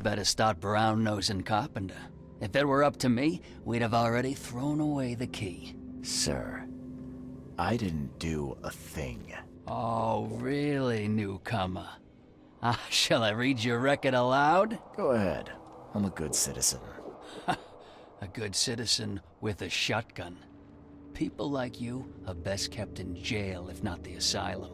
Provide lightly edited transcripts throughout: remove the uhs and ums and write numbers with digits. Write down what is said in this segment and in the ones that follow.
better start brown-nosing Carpenter. If it were up to me, we'd have already thrown away the key. Sir, I didn't do a thing. Oh, really, newcomer? Shall I read your record aloud? Go ahead. I'm a good citizen. A good citizen with a shotgun. People like you are best kept in jail, if not the asylum.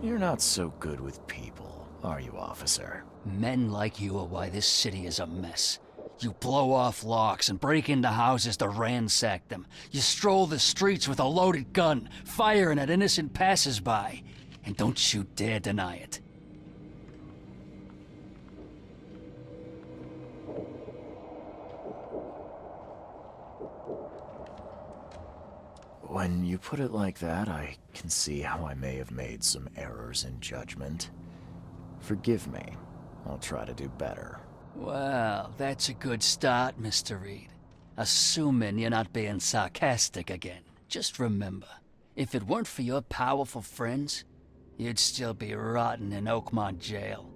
You're not so good with people, are you, officer? Men like you are why this city is a mess. You blow off locks and break into houses to ransack them. You stroll the streets with a loaded gun, firing at innocent passers-by. And don't you dare deny it. When you put it like that, I can see how I may have made some errors in judgment. Forgive me. I'll try to do better. Well, that's a good start, Mr. Reed. Assuming you're not being sarcastic again. Just remember, if it weren't for your powerful friends, you'd still be rotting in Oakmont jail.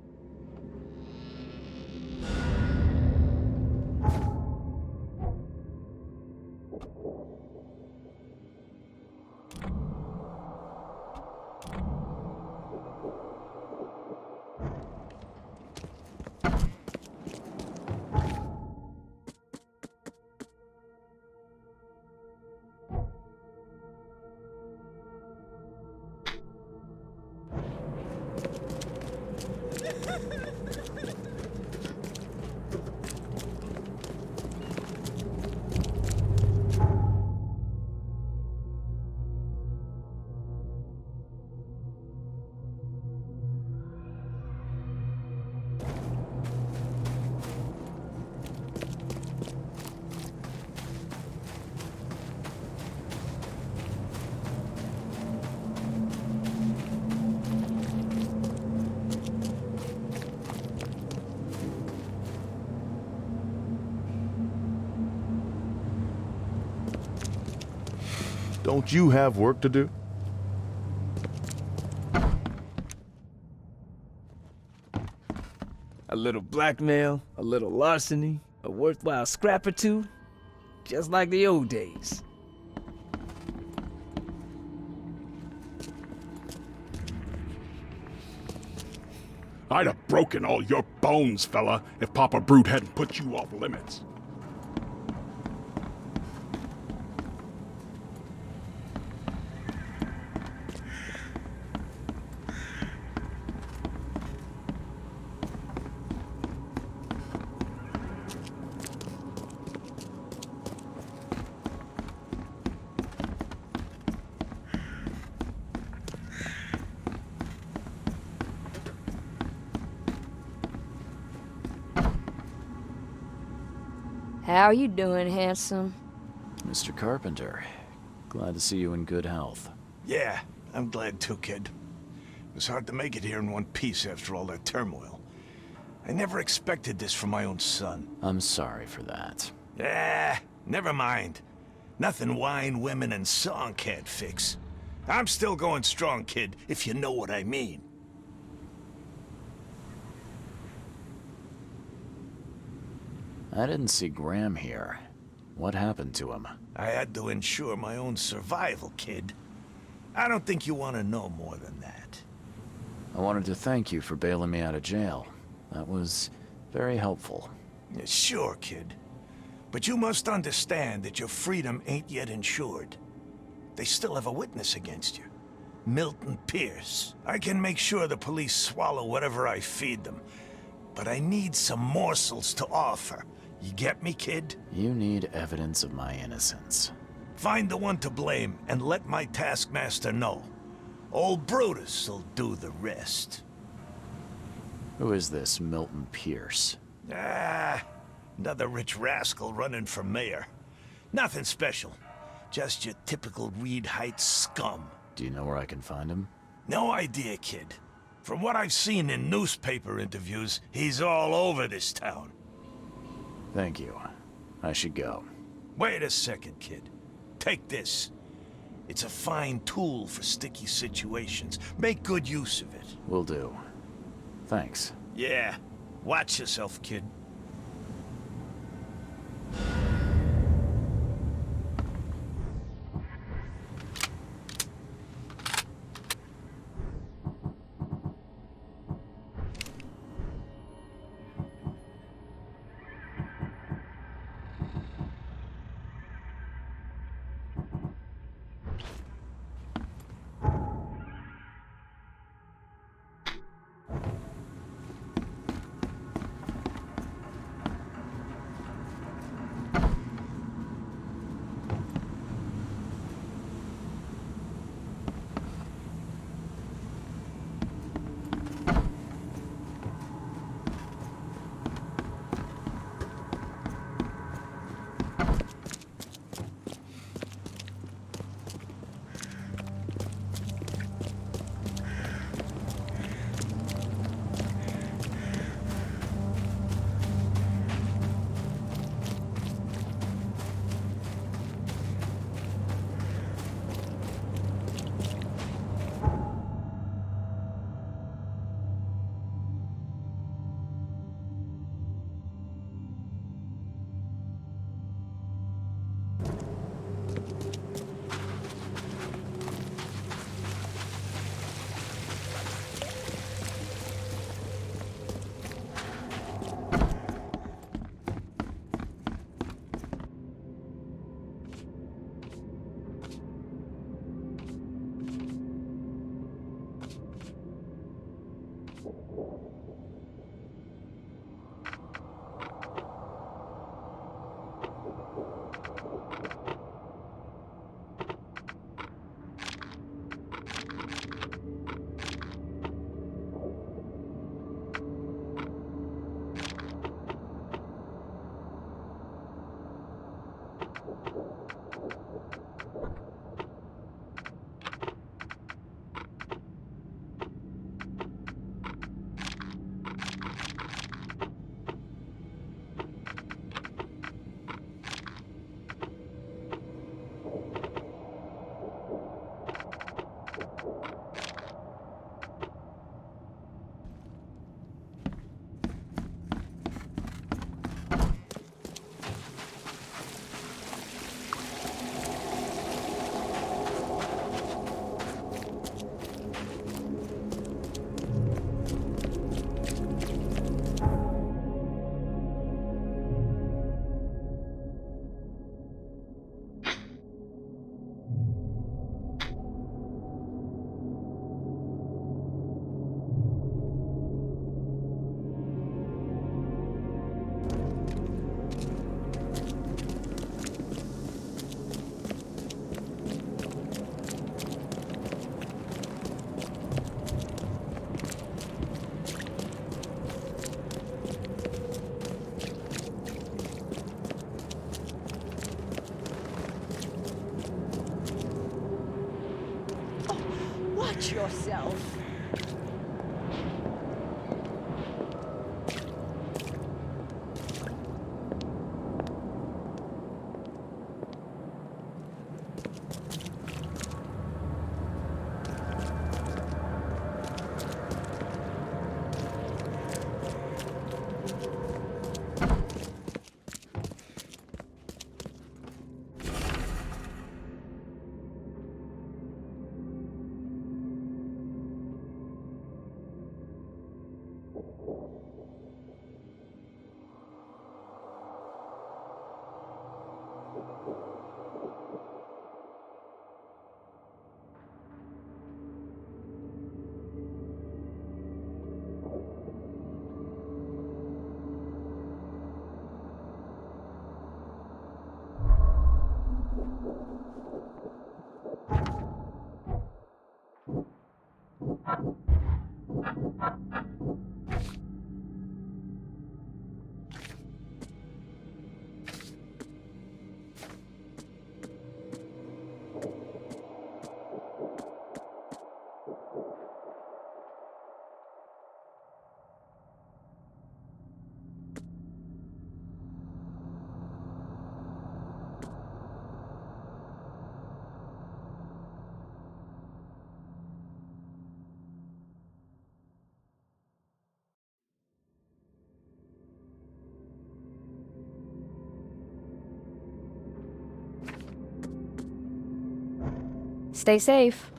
Don't you have work to do? A little blackmail, a little larceny, a worthwhile scrap or two, just like the old days. I'd have broken all your bones, fella, if Papa Brute hadn't put you off limits. How you doing, handsome? Mr. Carpenter, glad to see you in good health. Yeah, I'm glad too, kid. It was hard to make it here in one piece after all that turmoil. I never expected this from my own son. I'm sorry for that. Never mind. Nothing wine, women, and song can't fix. I'm still going strong, kid, if you know what I mean. I didn't see Graham here. What happened to him? I had to ensure my own survival, kid. I don't think you want to know more than that. I wanted to thank you for bailing me out of jail. That was very helpful. Yeah, sure, kid. But you must understand that your freedom ain't yet insured. They still have a witness against you. Milton Pierce. I can make sure the police swallow whatever I feed them. But I need some morsels to offer. You get me, kid? You need evidence of my innocence. Find the one to blame and let my taskmaster know. Old Brutus will do the rest. Who is this Milton Pierce? Another rich rascal running for mayor. Nothing special. Just your typical Reed Heights scum. Do you know where I can find him? No idea, kid. From what I've seen in newspaper interviews, he's all over this town. Thank you. I should go. Wait a second, kid. Take this. It's a fine tool for sticky situations. Make good use of it. Will do. Thanks. Yeah. Watch yourself, kid. Watch yourself. Stay safe.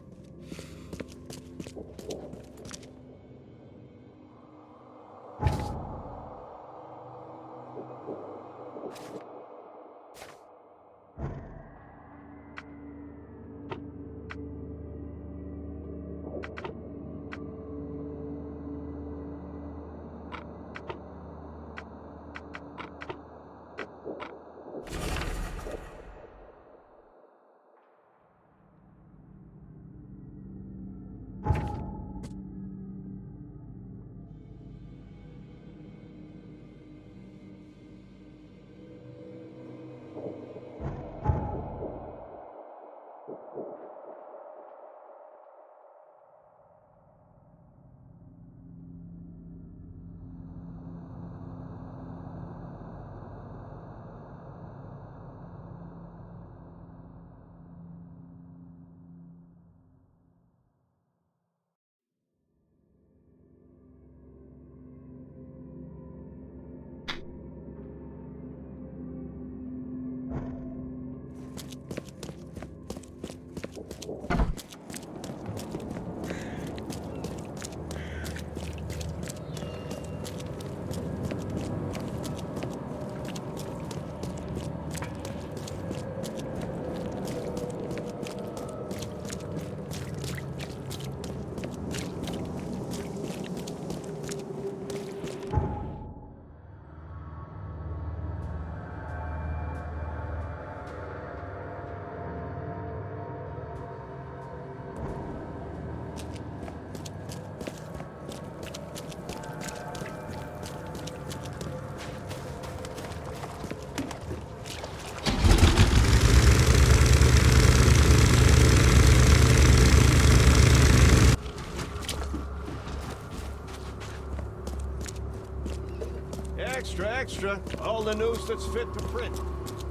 Extra, extra. All the news that's fit to print.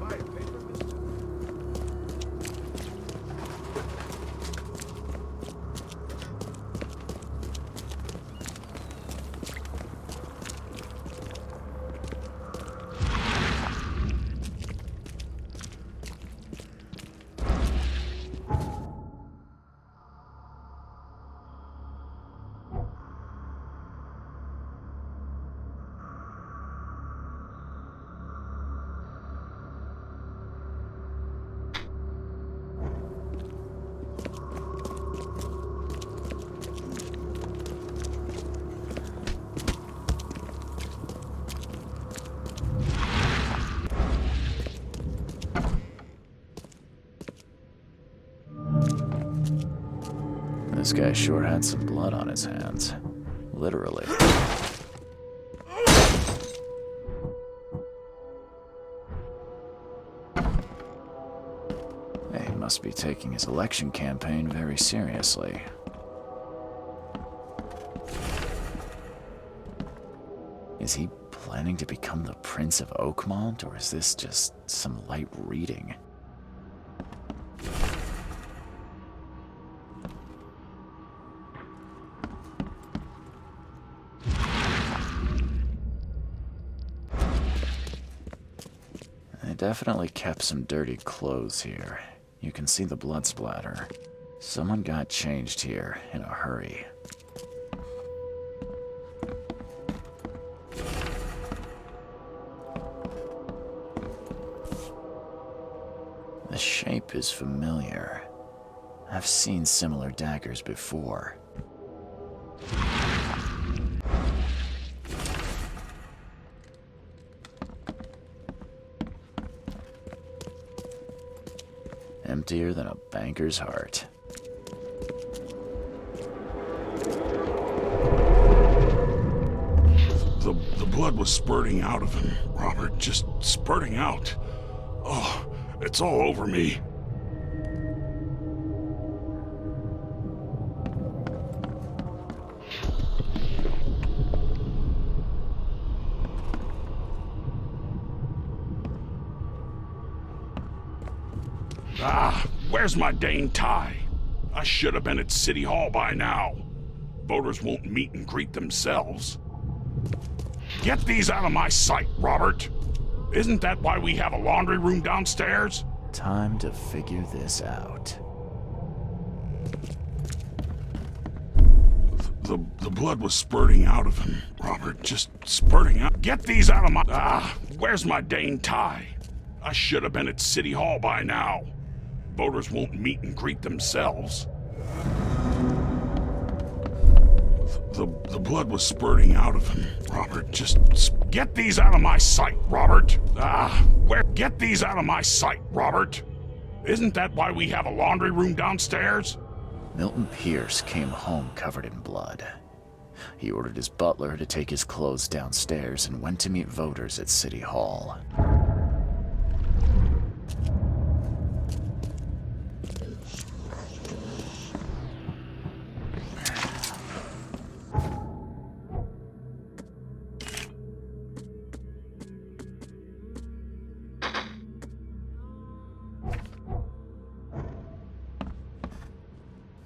Buy a paper, mister. This guy sure had some blood on his hands. Literally. He must be taking his election campaign very seriously. Is he planning to become the Prince of Oakmont, or is this just some light reading? They definitely kept some dirty clothes here. You can see the blood splatter. Someone got changed here in a hurry. The shape is familiar. I've seen similar daggers before. Emptier than a banker's heart. The blood was spurting out of him, Robert. Just spurting out. Oh, it's all over me. Ah, where's my dang tie? I should have been at City Hall by now. Voters won't meet and greet themselves. Get these out of my sight, Robert. Isn't that why we have a laundry room downstairs? Time to figure this out. The blood was spurting out of him, Robert. Just spurting out. Get these out of my... where's my dang tie? I should have been at City Hall by now. Voters won't meet and greet themselves. The blood was spurting out of him, Robert. Just get these out of my sight, Robert. Get these out of my sight, Robert. Isn't that why we have a laundry room downstairs? Milton Pierce came home covered in blood. He ordered his butler to take his clothes downstairs and went to meet voters at City Hall.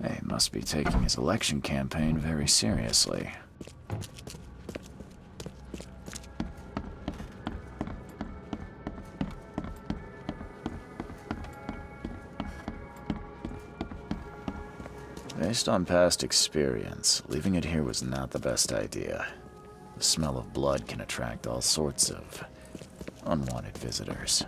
He must be taking his election campaign very seriously. Based on past experience, leaving it here was not the best idea. The smell of blood can attract all sorts of unwanted visitors.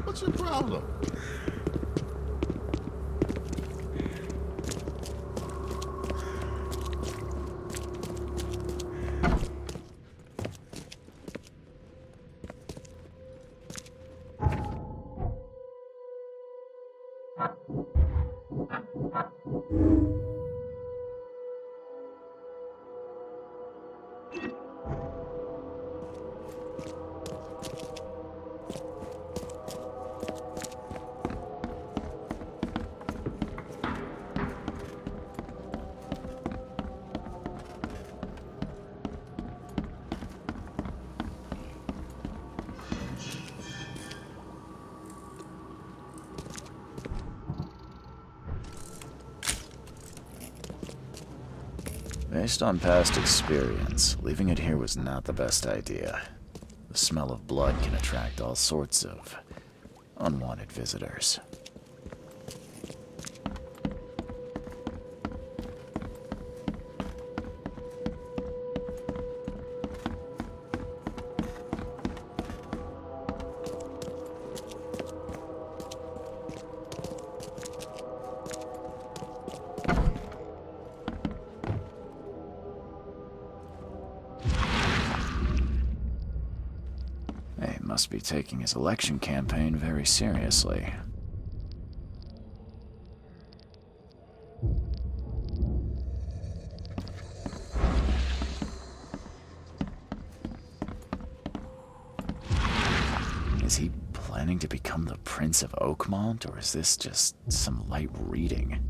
What's your problem? Based on past experience, leaving it here was not the best idea. The smell of blood can attract all sorts of unwanted visitors. He must be taking his election campaign very seriously. Is he planning to become the Prince of Oakmont, or is this just some light reading?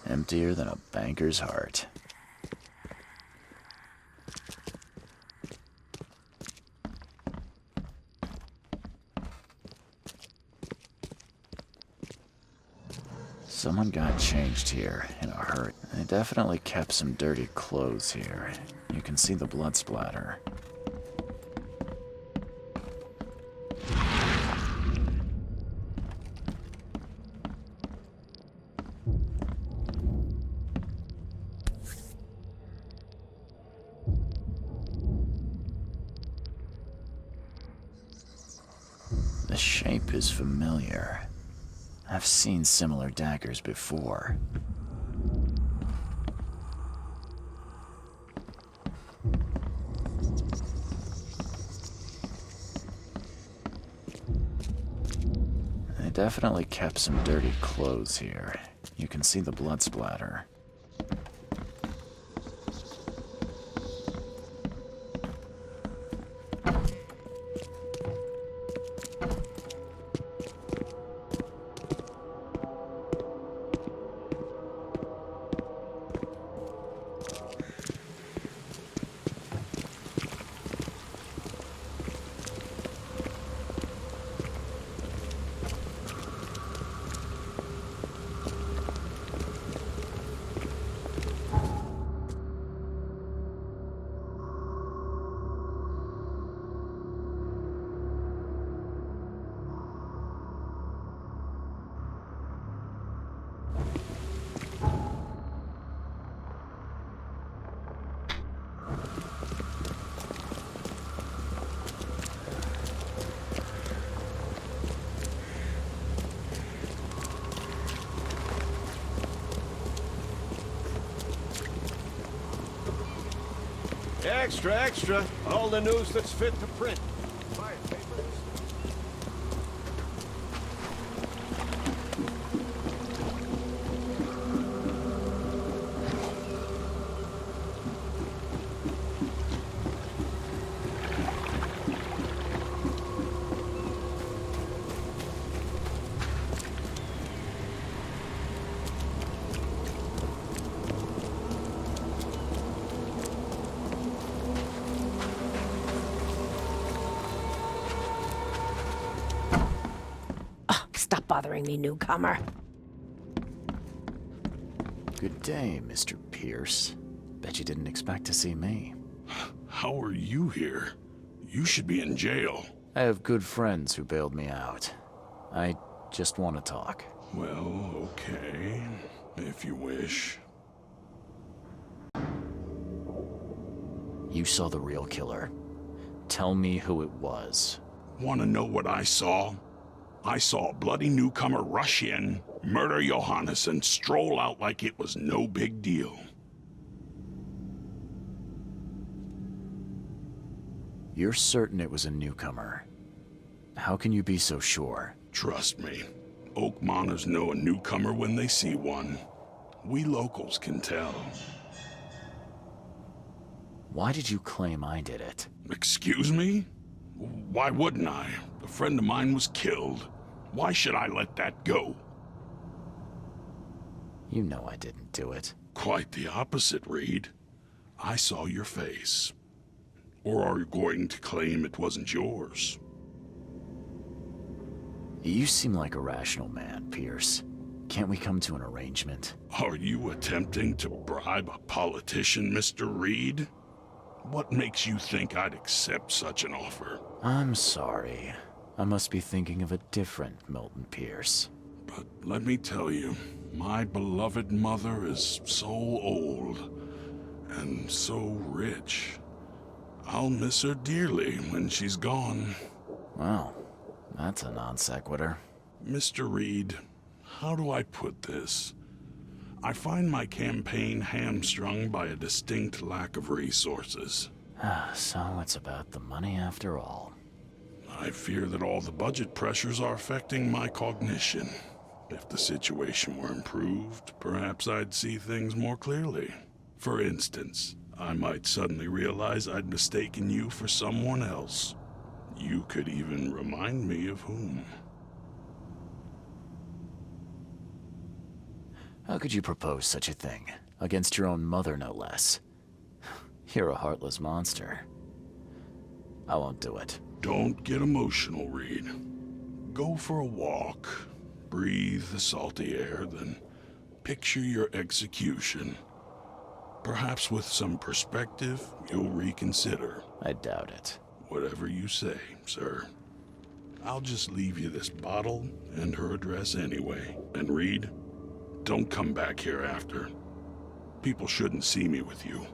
Emptier than a banker's heart. Someone got changed here in a hurry. They definitely kept some dirty clothes here. You can see the blood splatter. The shape is familiar. I've seen similar daggers before. They definitely kept some dirty clothes here. You can see the blood splatter. Extra, extra. All the news that's fit to print. Fire papers. Stop bothering me, newcomer. Good day, Mr. Pierce. Bet you didn't expect to see me. How are you here? You should be in jail. I have good friends who bailed me out. I just want to talk. Well, okay, if you wish. You saw the real killer. Tell me who it was. Want to know what I saw? I saw a bloody newcomer rush in, murder Johannes, and stroll out like it was no big deal. You're certain it was a newcomer. How can you be so sure? Trust me, Oakmonters know a newcomer when they see one. We locals can tell. Why did you claim I did it? Excuse me? Why wouldn't I? A friend of mine was killed. Why should I let that go? You know I didn't do it. Quite the opposite, Reed. I saw your face. Or are you going to claim it wasn't yours? You seem like a rational man, Pierce. Can't we come to an arrangement? Are you attempting to bribe a politician, Mr. Reed? What makes you think I'd accept such an offer? I'm sorry. I must be thinking of a different Milton Pierce. But let me tell you, my beloved mother is so old and so rich. I'll miss her dearly when she's gone. Well, that's a non sequitur. Mr. Reed, how do I put this? I find my campaign hamstrung by a distinct lack of resources. So it's about the money after all. I fear that all the budget pressures are affecting my cognition. If the situation were improved, perhaps I'd see things more clearly. For instance, I might suddenly realize I'd mistaken you for someone else. You could even remind me of whom. How could you propose such a thing? Against your own mother, no less. You're a heartless monster. I won't do it. Don't get emotional, Reed. Go for a walk, breathe the salty air, then picture your execution. Perhaps with some perspective, you'll reconsider. I doubt it. Whatever you say, sir. I'll just leave you this bottle and her address anyway. And Reed, don't come back here after. People shouldn't see me with you.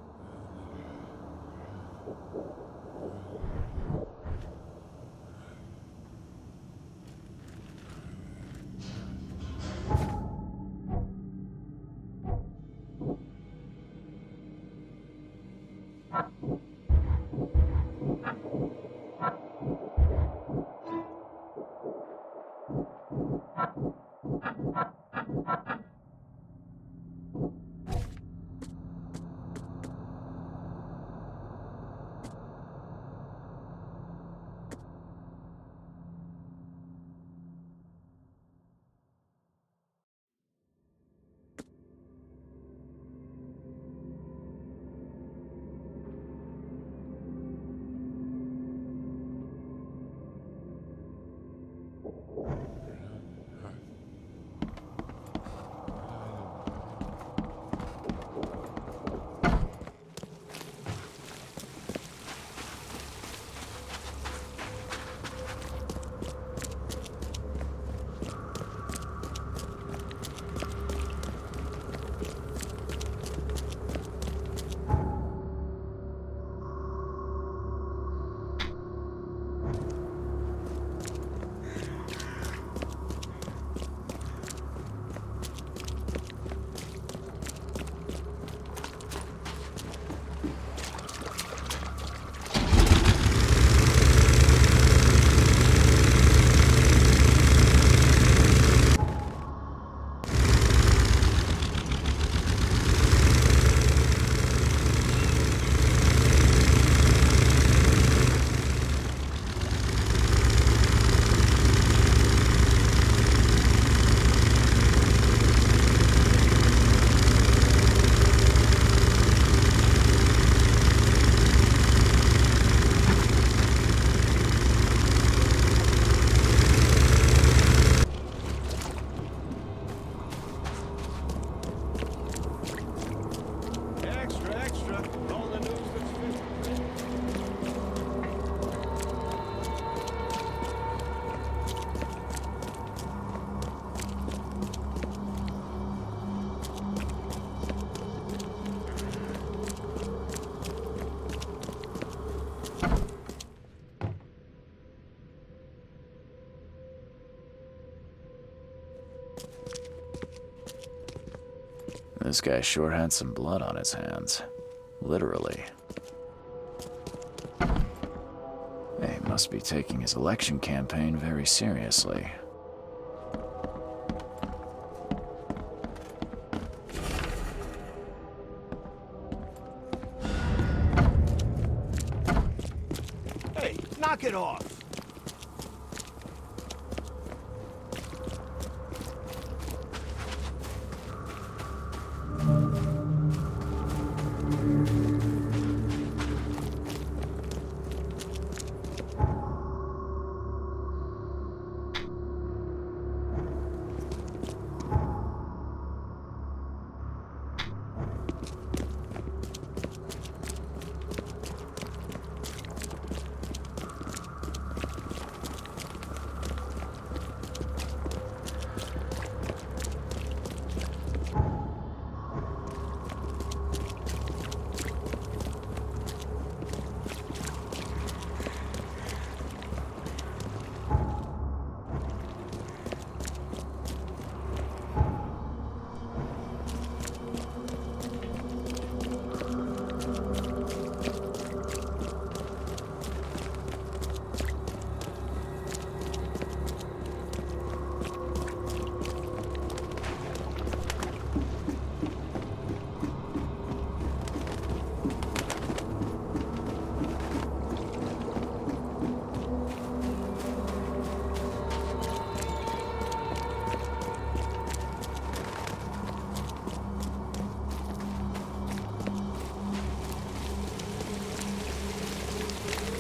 Extra, extra. All the news that's fit to print. This guy sure had some blood on his hands. Literally. He must be taking his election campaign very seriously. Hey, knock it off.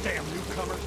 Damn newcomer.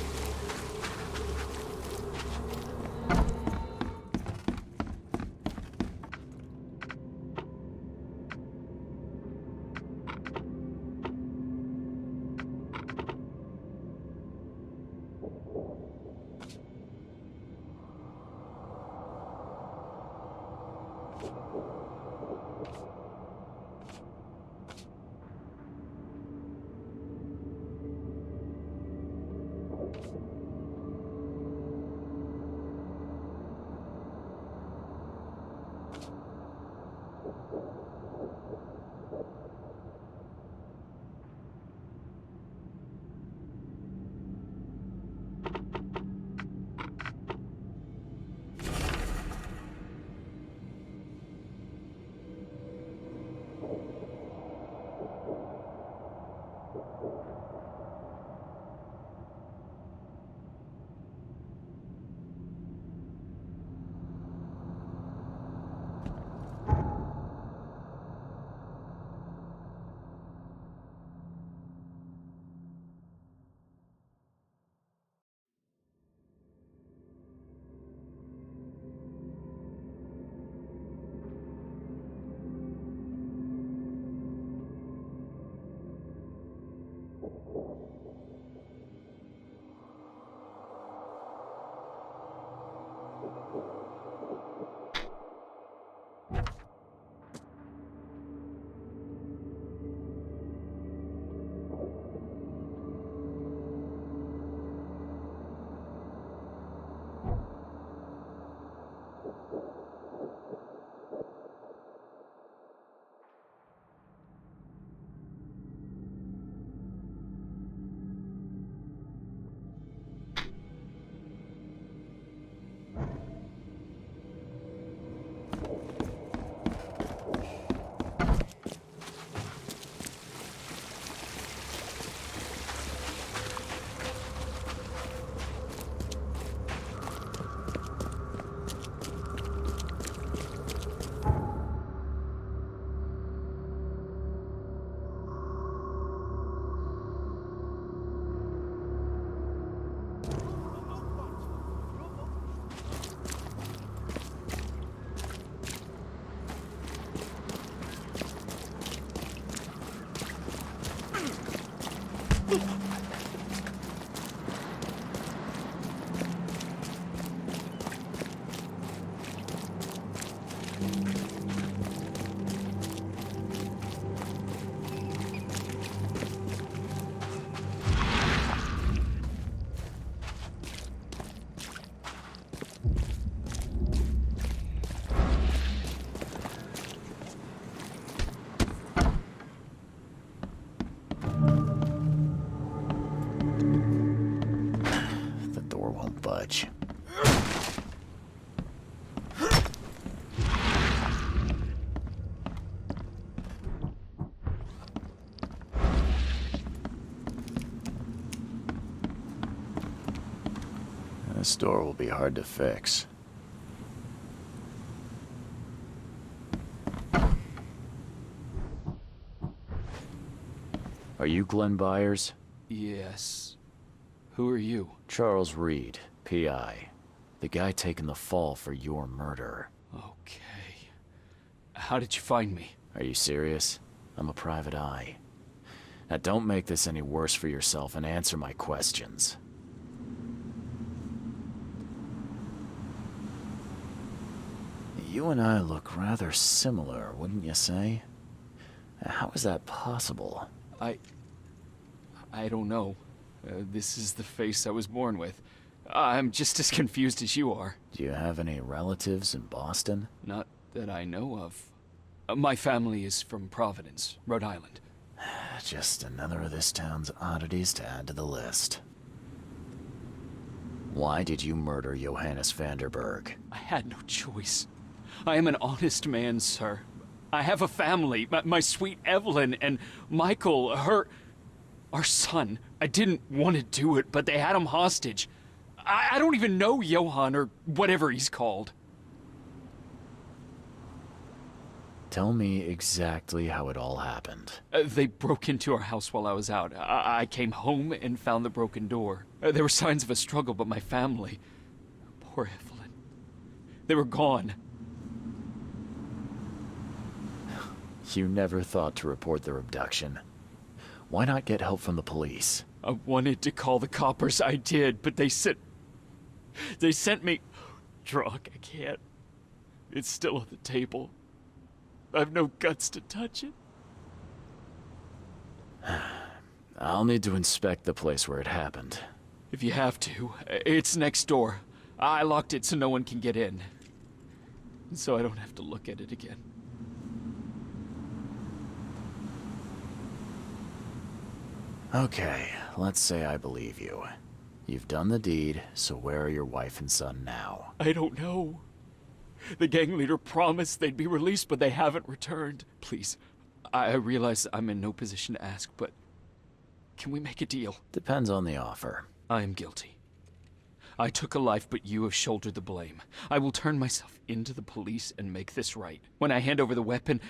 Budge. This door will be hard to fix. Are you Glenn Byers? Yes. Who are you? Charles Reed, P.I. The guy taking the fall for your murder. Okay. How did you find me? Are you serious? I'm a private eye. Now don't make this any worse for yourself and answer my questions. You and I look rather similar, wouldn't you say? How is that possible? I don't know. This is the face I was born with. I'm just as confused as you are. Do you have any relatives in Boston? Not that I know of. My family is from Providence, Rhode Island. Just another of this town's oddities to add to the list. Why did you murder Johannes Vanderberg? I had no choice. I am an honest man, sir. I have a family, my sweet Evelyn and Michael, our son. I didn't want to do it, but they had him hostage. I don't even know Johann or whatever he's called. Tell me exactly how it all happened. They broke into our house while I was out. I came home and found the broken door. There were signs of a struggle, but my family... Poor Evelyn. They were gone. You never thought to report their abduction. Why not get help from the police? I wanted to call the coppers, I did, but they sent me... Drunk, I can't. It's still on the table. I've no guts to touch it. I'll need to inspect the place where it happened. If you have to, it's next door. I locked it so no one can get in. So I don't have to look at it again. Okay, let's say I believe you. You've done the deed, so where are your wife and son now? I don't know. The gang leader promised they'd be released, but they haven't returned. Please, I realize I'm in no position to ask, but can we make a deal? Depends on the offer. I am guilty. I took a life, but you have shouldered the blame. I will turn myself into the police and make this right. When I hand over the weapon,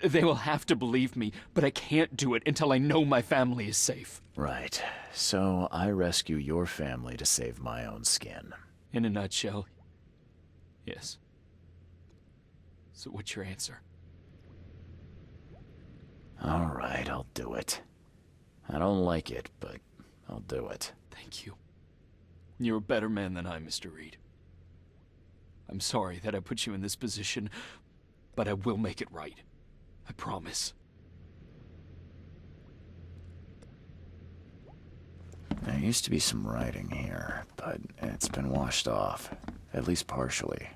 they will have to believe me, but I can't do it until I know my family is safe. Right. So I rescue your family to save my own skin. In a nutshell, yes. So what's your answer? All right, I'll do it. I don't like it, but I'll do it. Thank you. You're a better man than I, Mr. Reed. I'm sorry that I put you in this position, but I will make it right. I promise. There used to be some writing here, but it's been washed off, at least partially.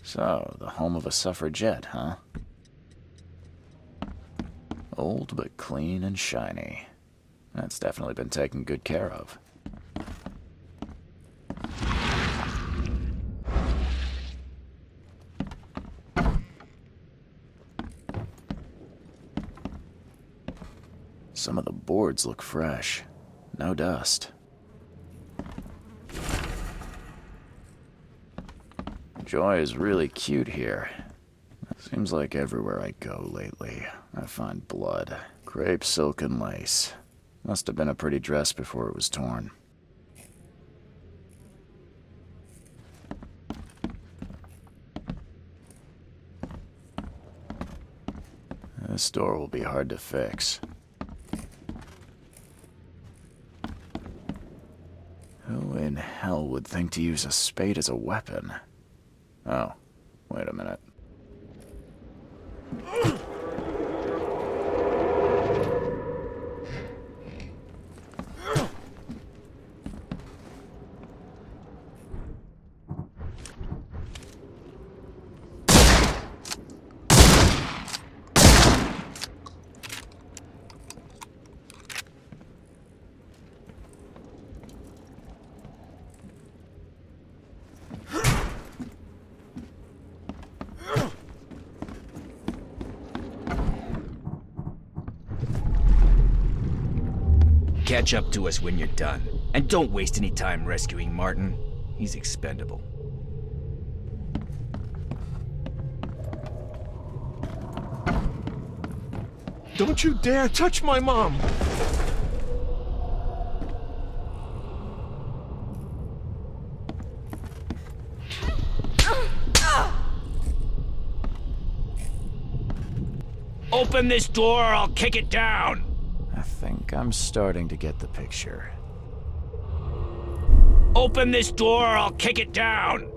So, the home of a suffragette, huh? Old but clean and shiny. That's definitely been taken good care of. Some of the boards look fresh. No dust. Joy is really cute here. Seems like everywhere I go lately, I find blood. Crepe, silk, and lace. Must have been a pretty dress before it was torn. This door will be hard to fix. Who in hell would think to use a spade as a weapon? Oh, wait a minute. Catch up to us when you're done. And don't waste any time rescuing Martin. He's expendable. Don't you dare touch my mom! Open this door or I'll kick it down! I think I'm starting to get the picture. Open this door or I'll kick it down!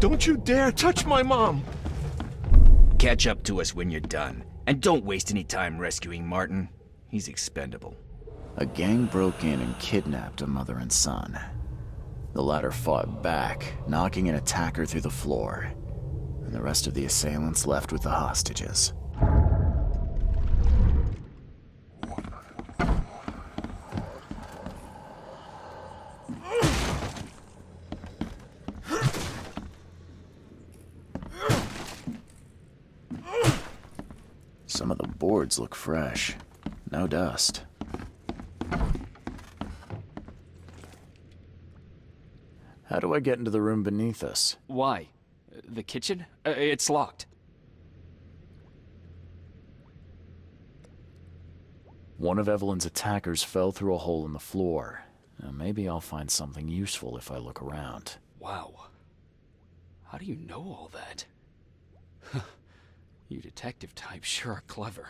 Don't you dare touch my mom! Catch up to us when you're done. And don't waste any time rescuing Martin. He's expendable. A gang broke in and kidnapped a mother and son. The latter fought back, knocking an attacker through the floor. And the rest of the assailants left with the hostages. Some of the boards look fresh. No dust. How do I get into the room beneath us? Why? The kitchen? It's locked. One of Evelyn's attackers fell through a hole in the floor. Now, maybe I'll find something useful if I look around. Wow. How do you know all that? You detective types sure are clever.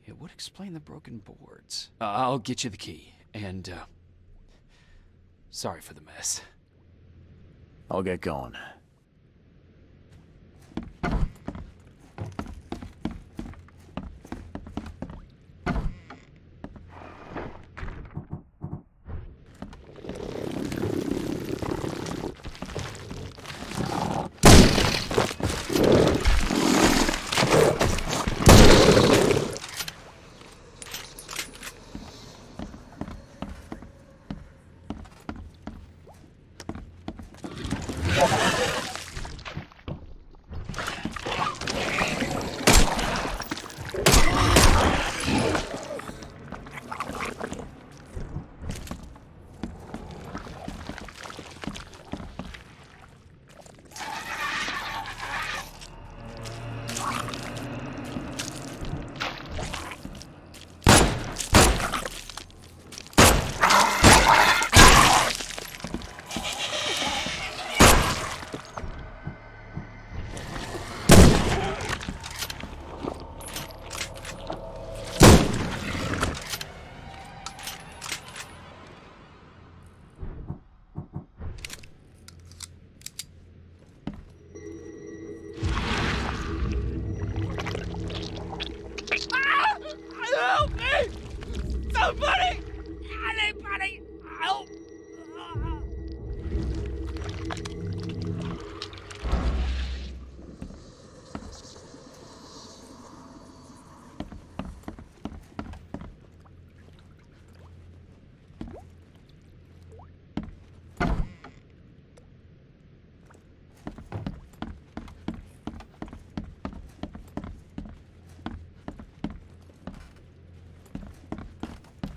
It would explain the broken boards. I'll get you the key, and, sorry for the mess. I'll get going.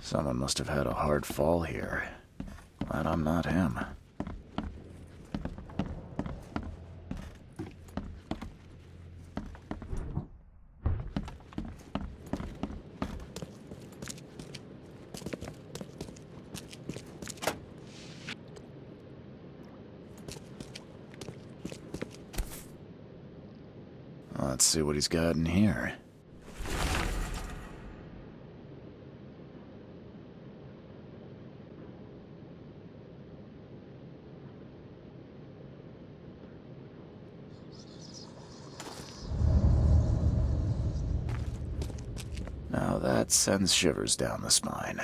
Someone must have had a hard fall here. Glad I'm not him. Let's see what he's got in here. Now that sends shivers down the spine.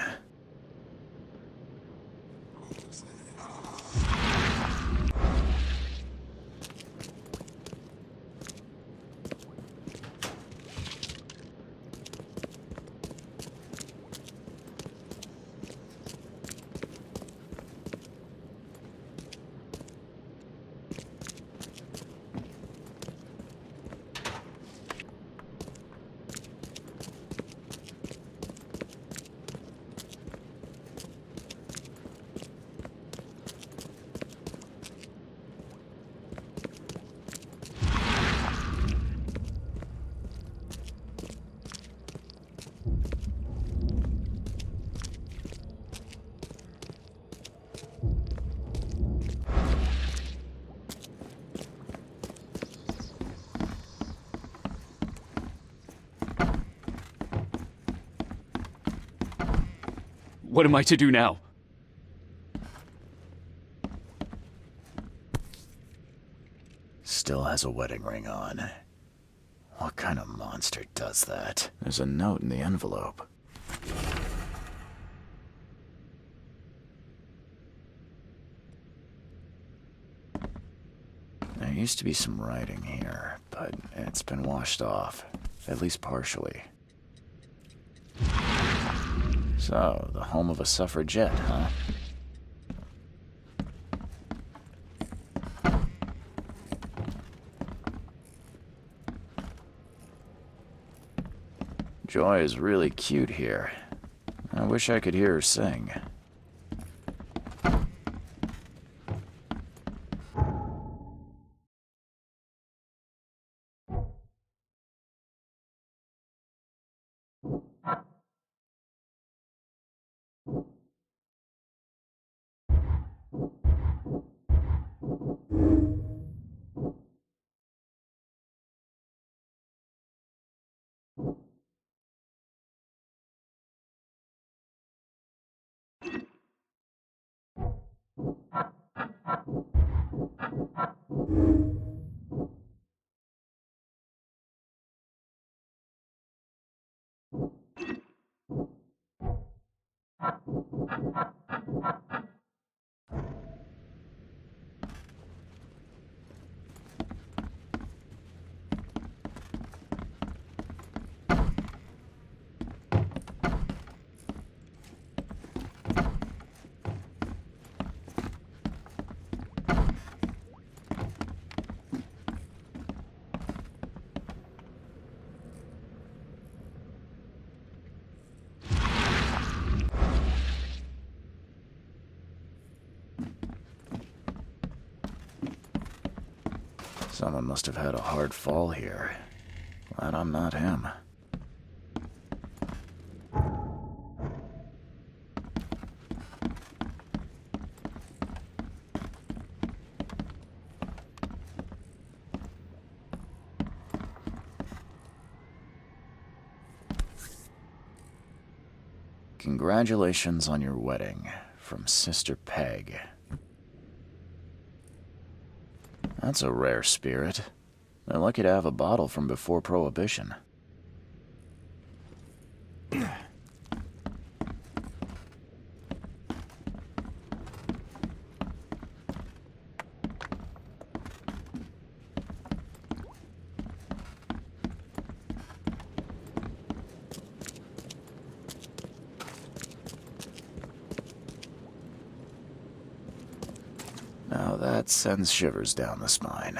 What am I to do now? Still has a wedding ring on. What kind of monster does that? There's a note in the envelope. There used to be some writing here, but it's been washed off, at least partially. So, the home of a suffragette, huh? Joy is really cute here. I wish I could hear her sing. Someone must have had a hard fall here. Glad I'm not him. Congratulations on your wedding, from Sister Peg. That's a rare spirit. They're lucky to have a bottle from before Prohibition. Now that sends shivers down the spine.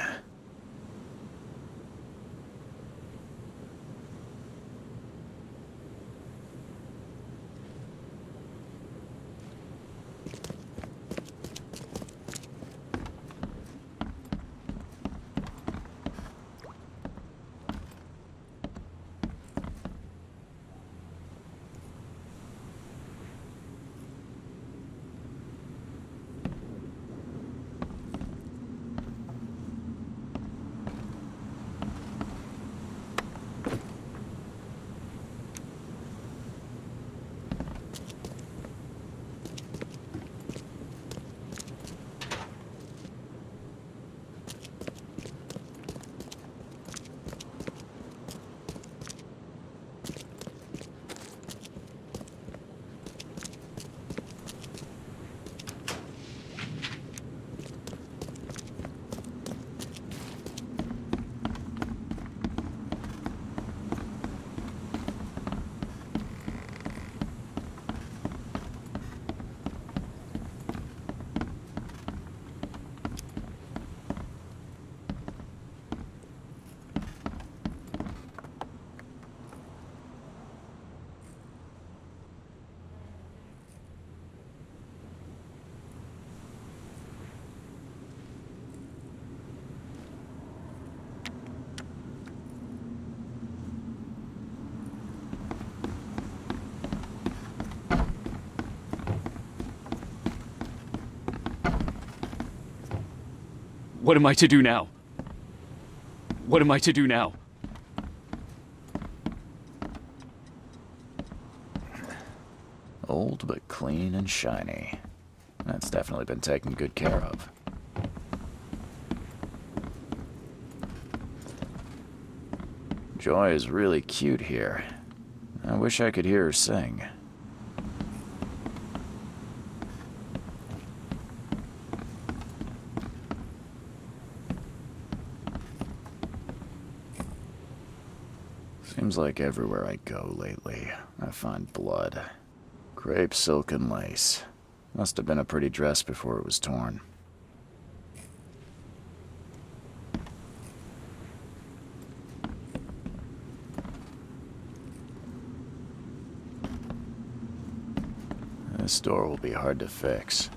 What am I to do now? What am I to do now? Old but clean and shiny. That's definitely been taken good care of. Joy is really cute here. I wish I could hear her sing. Seems like everywhere I go lately, I find blood. Crepe, silk, and lace. Must have been a pretty dress before it was torn. This door will be hard to fix.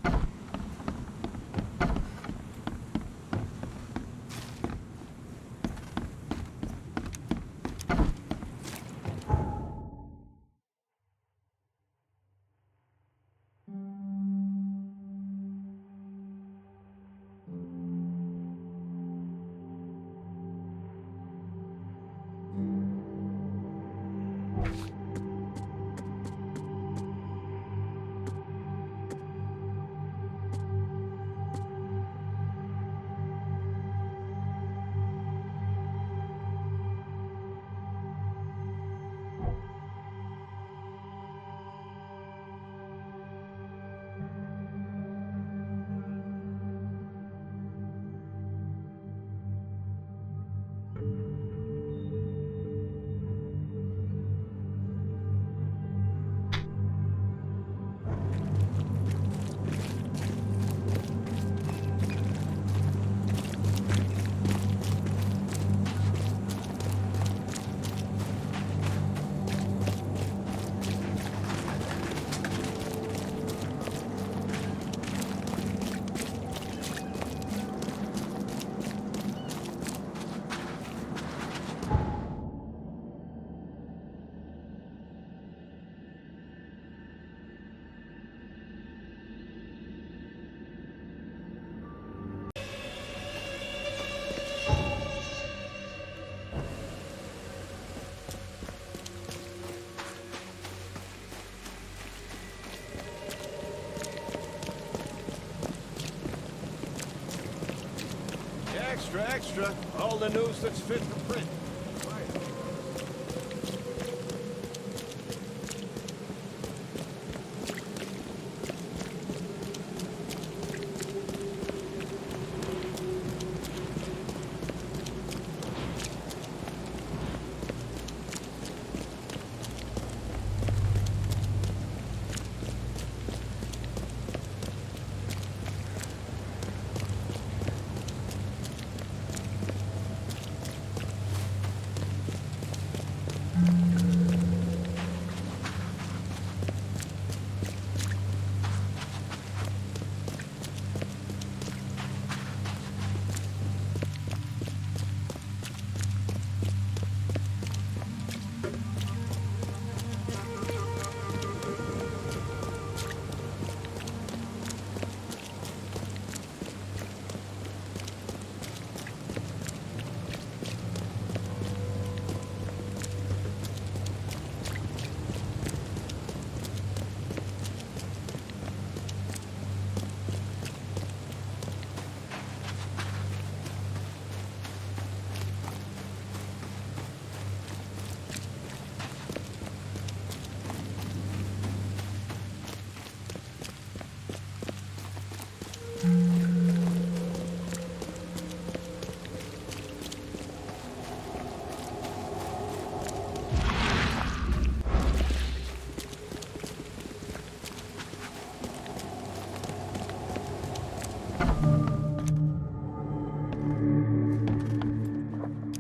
Extra, extra. All the news that's fit for print.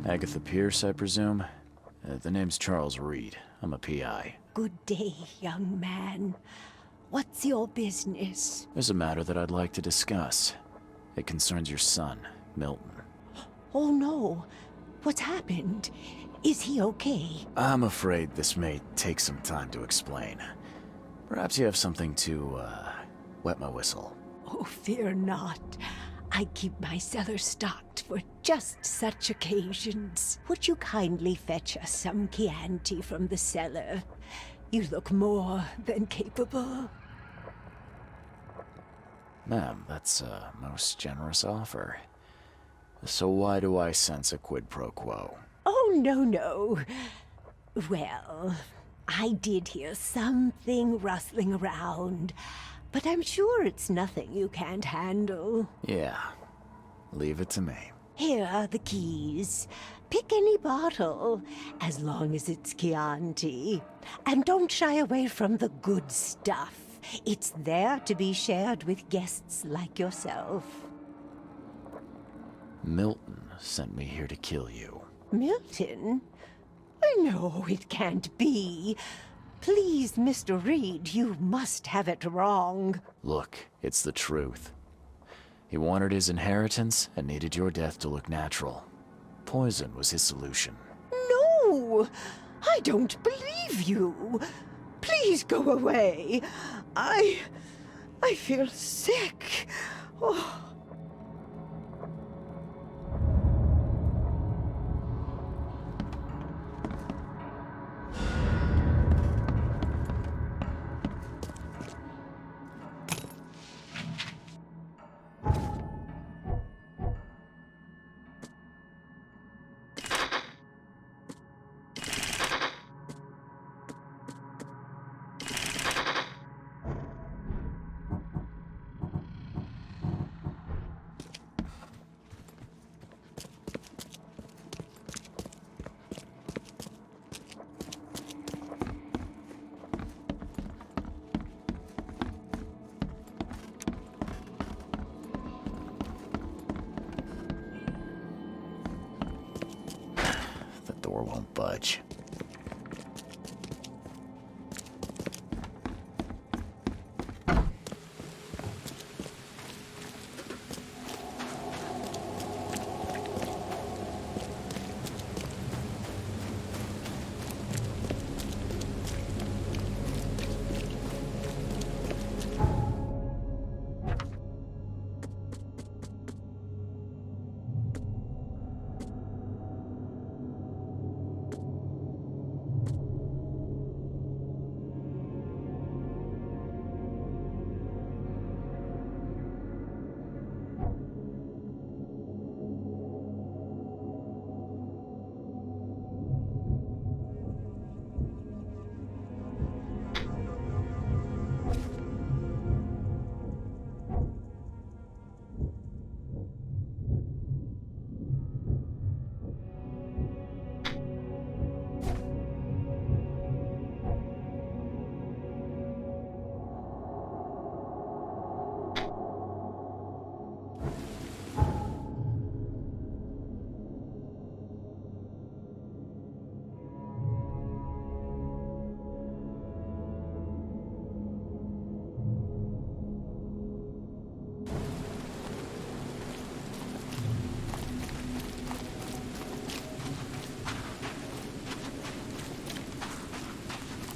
Agatha Pierce, I presume? The name's Charles Reed. I'm a PI. Good day, young man. What's your business? There's a matter that I'd like to discuss. It concerns your son, Milton. Oh no. What's happened? Is he okay? I'm afraid this may take some time to explain. Perhaps you have something to, wet my whistle. Oh, fear not. I keep my cellar stocked for just such occasions. Would you kindly fetch us some Chianti from the cellar? You look more than capable. Ma'am, that's a most generous offer. So why do I sense a quid pro quo? Oh, no. Well, I did hear something rustling around, but I'm sure it's nothing you can't handle. Yeah, leave it to me. Here are the keys. Pick any bottle, as long as it's Chianti. And don't shy away from the good stuff. It's there to be shared with guests like yourself. Milton sent me here to kill you. Milton? No, it can't be. Please, Mr. Reed, you must have it wrong. Look, it's the truth. He wanted his inheritance and needed your death to look natural. Poison was his solution. No! I don't believe you. Please go away. I feel sick. Oh. The door won't budge.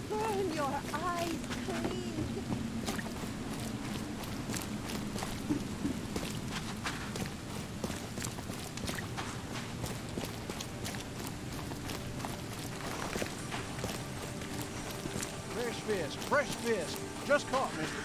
Burn your eyes clean. Fresh fish. Just caught, mister.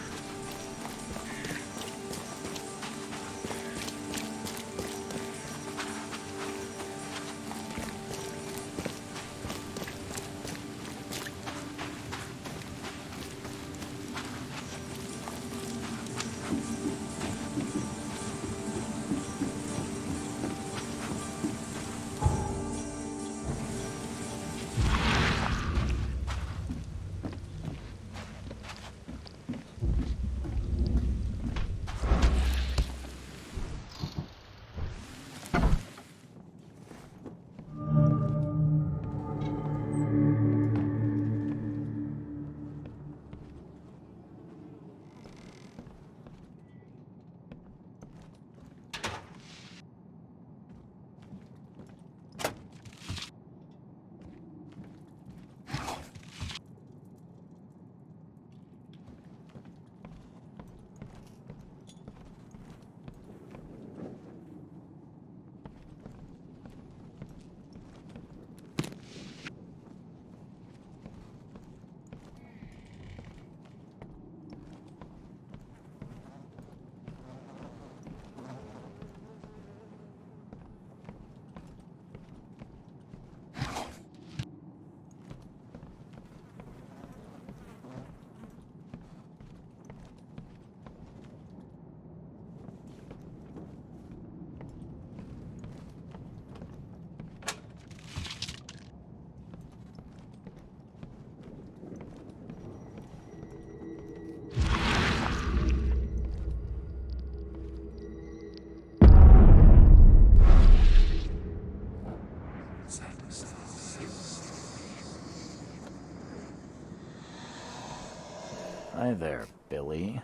there, Billy.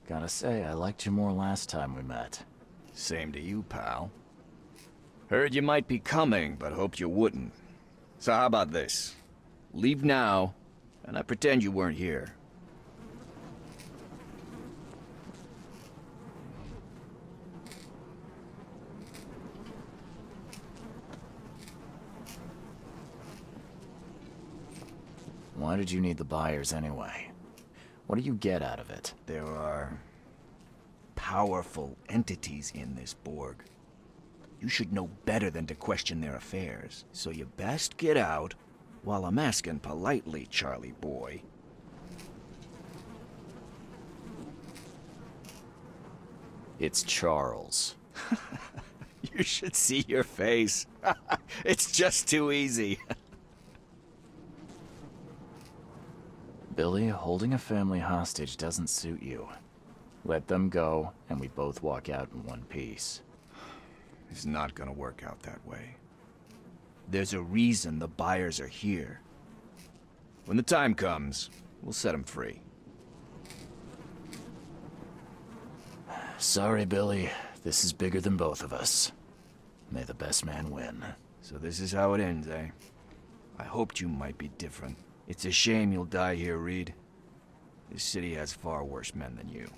Gotta say, I liked you more last time we met. Same to you, pal. Heard you might be coming, but hoped you wouldn't. So how about this? Leave now, and I pretend you weren't here. Why did you need the buyers anyway? What do you get out of it? There are powerful entities in this Borg. You should know better than to question their affairs, so you best get out while I'm asking politely, Charlie boy. It's Charles. You should see your face. It's just too easy. Billy, holding a family hostage doesn't suit you. Let them go, and we both walk out in one piece. It's not gonna work out that way. There's a reason the buyers are here. When the time comes, we'll set them free. Sorry, Billy. This is bigger than both of us. May the best man win. So this is how it ends, eh? I hoped you might be different. It's a shame you'll die here, Reed. This city has far worse men than you.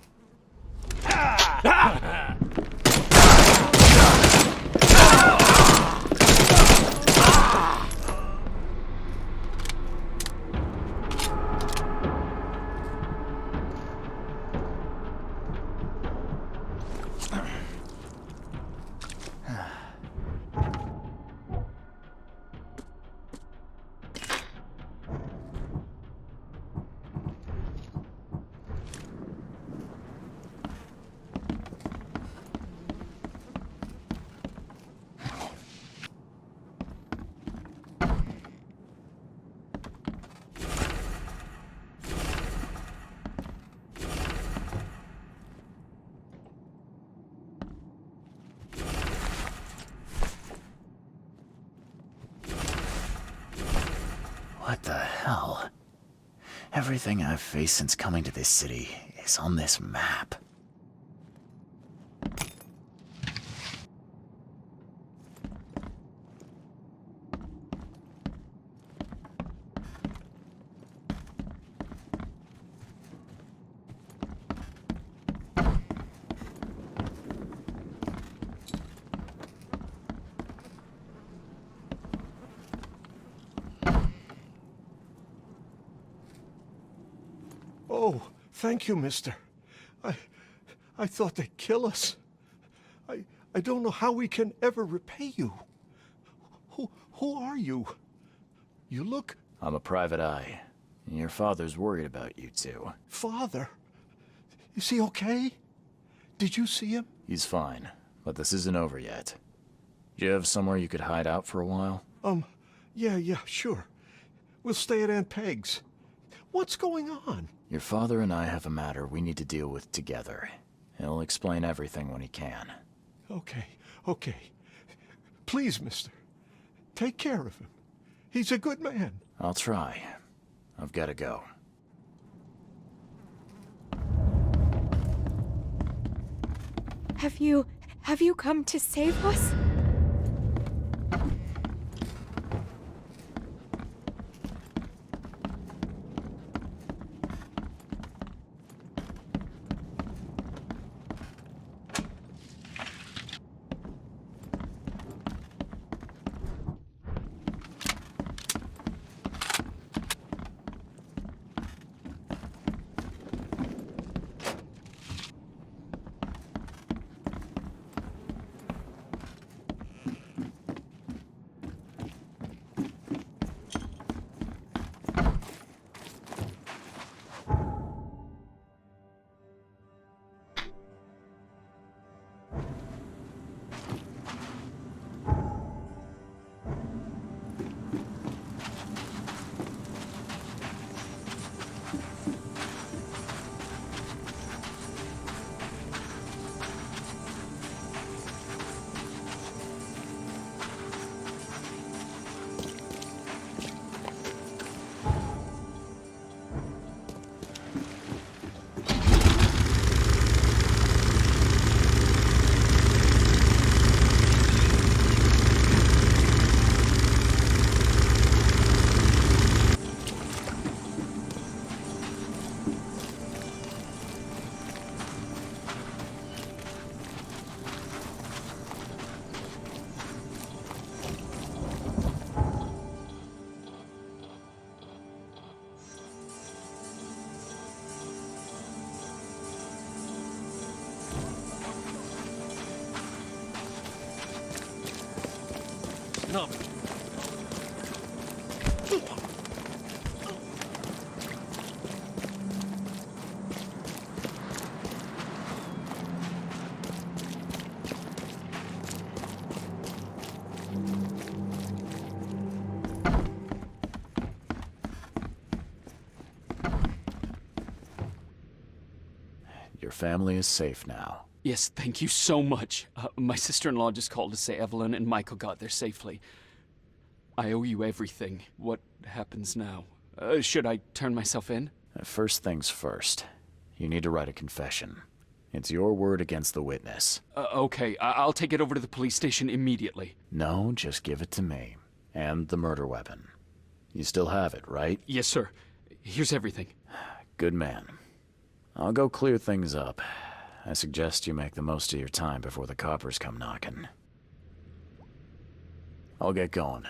What the hell? Everything I've faced since coming to this city is on this map. Oh, thank you, mister. I thought they'd kill us. I don't know how we can ever repay you. Who are you? You look... I'm a private eye. Your father's worried about you two. Father? Is he okay? Did you see him? He's fine, but this isn't over yet. Do you have somewhere you could hide out for a while? Yeah, sure. We'll stay at Aunt Peg's. What's going on? Your father and I have a matter we need to deal with together. He'll explain everything when he can. Okay. Please, mister. Take care of him. He's a good man. I'll try. I've got to go. Have you come to save us? No. Your family is safe now. Yes, thank you so much. My sister-in-law just called to say Evelyn and Michael got there safely. I owe you everything. What happens now? Should I turn myself in? First things first. You need to write a confession. It's your word against the witness. Okay, I'll take it over to the police station immediately. No, just give it to me. And the murder weapon. You still have it, right? Yes, sir. Here's everything. Good man. I'll go clear things up. I suggest you make the most of your time before the coppers come knocking. I'll get going.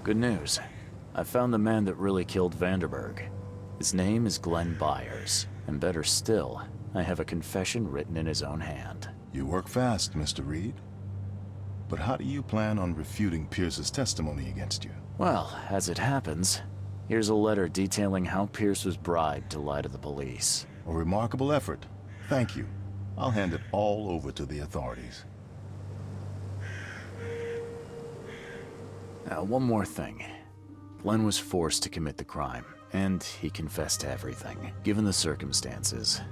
Good news. I found the man that really killed Vanderberg. His name is Glenn Byers, and better still, I have a confession written in his own hand. You work fast, Mr. Reed. But how do you plan on refuting Pierce's testimony against you? Well, as it happens, here's a letter detailing how Pierce was bribed to lie to the police. A remarkable effort. Thank you. I'll hand it all over to the authorities. Now, one more thing. Glenn was forced to commit the crime, and he confessed to everything. Given the circumstances,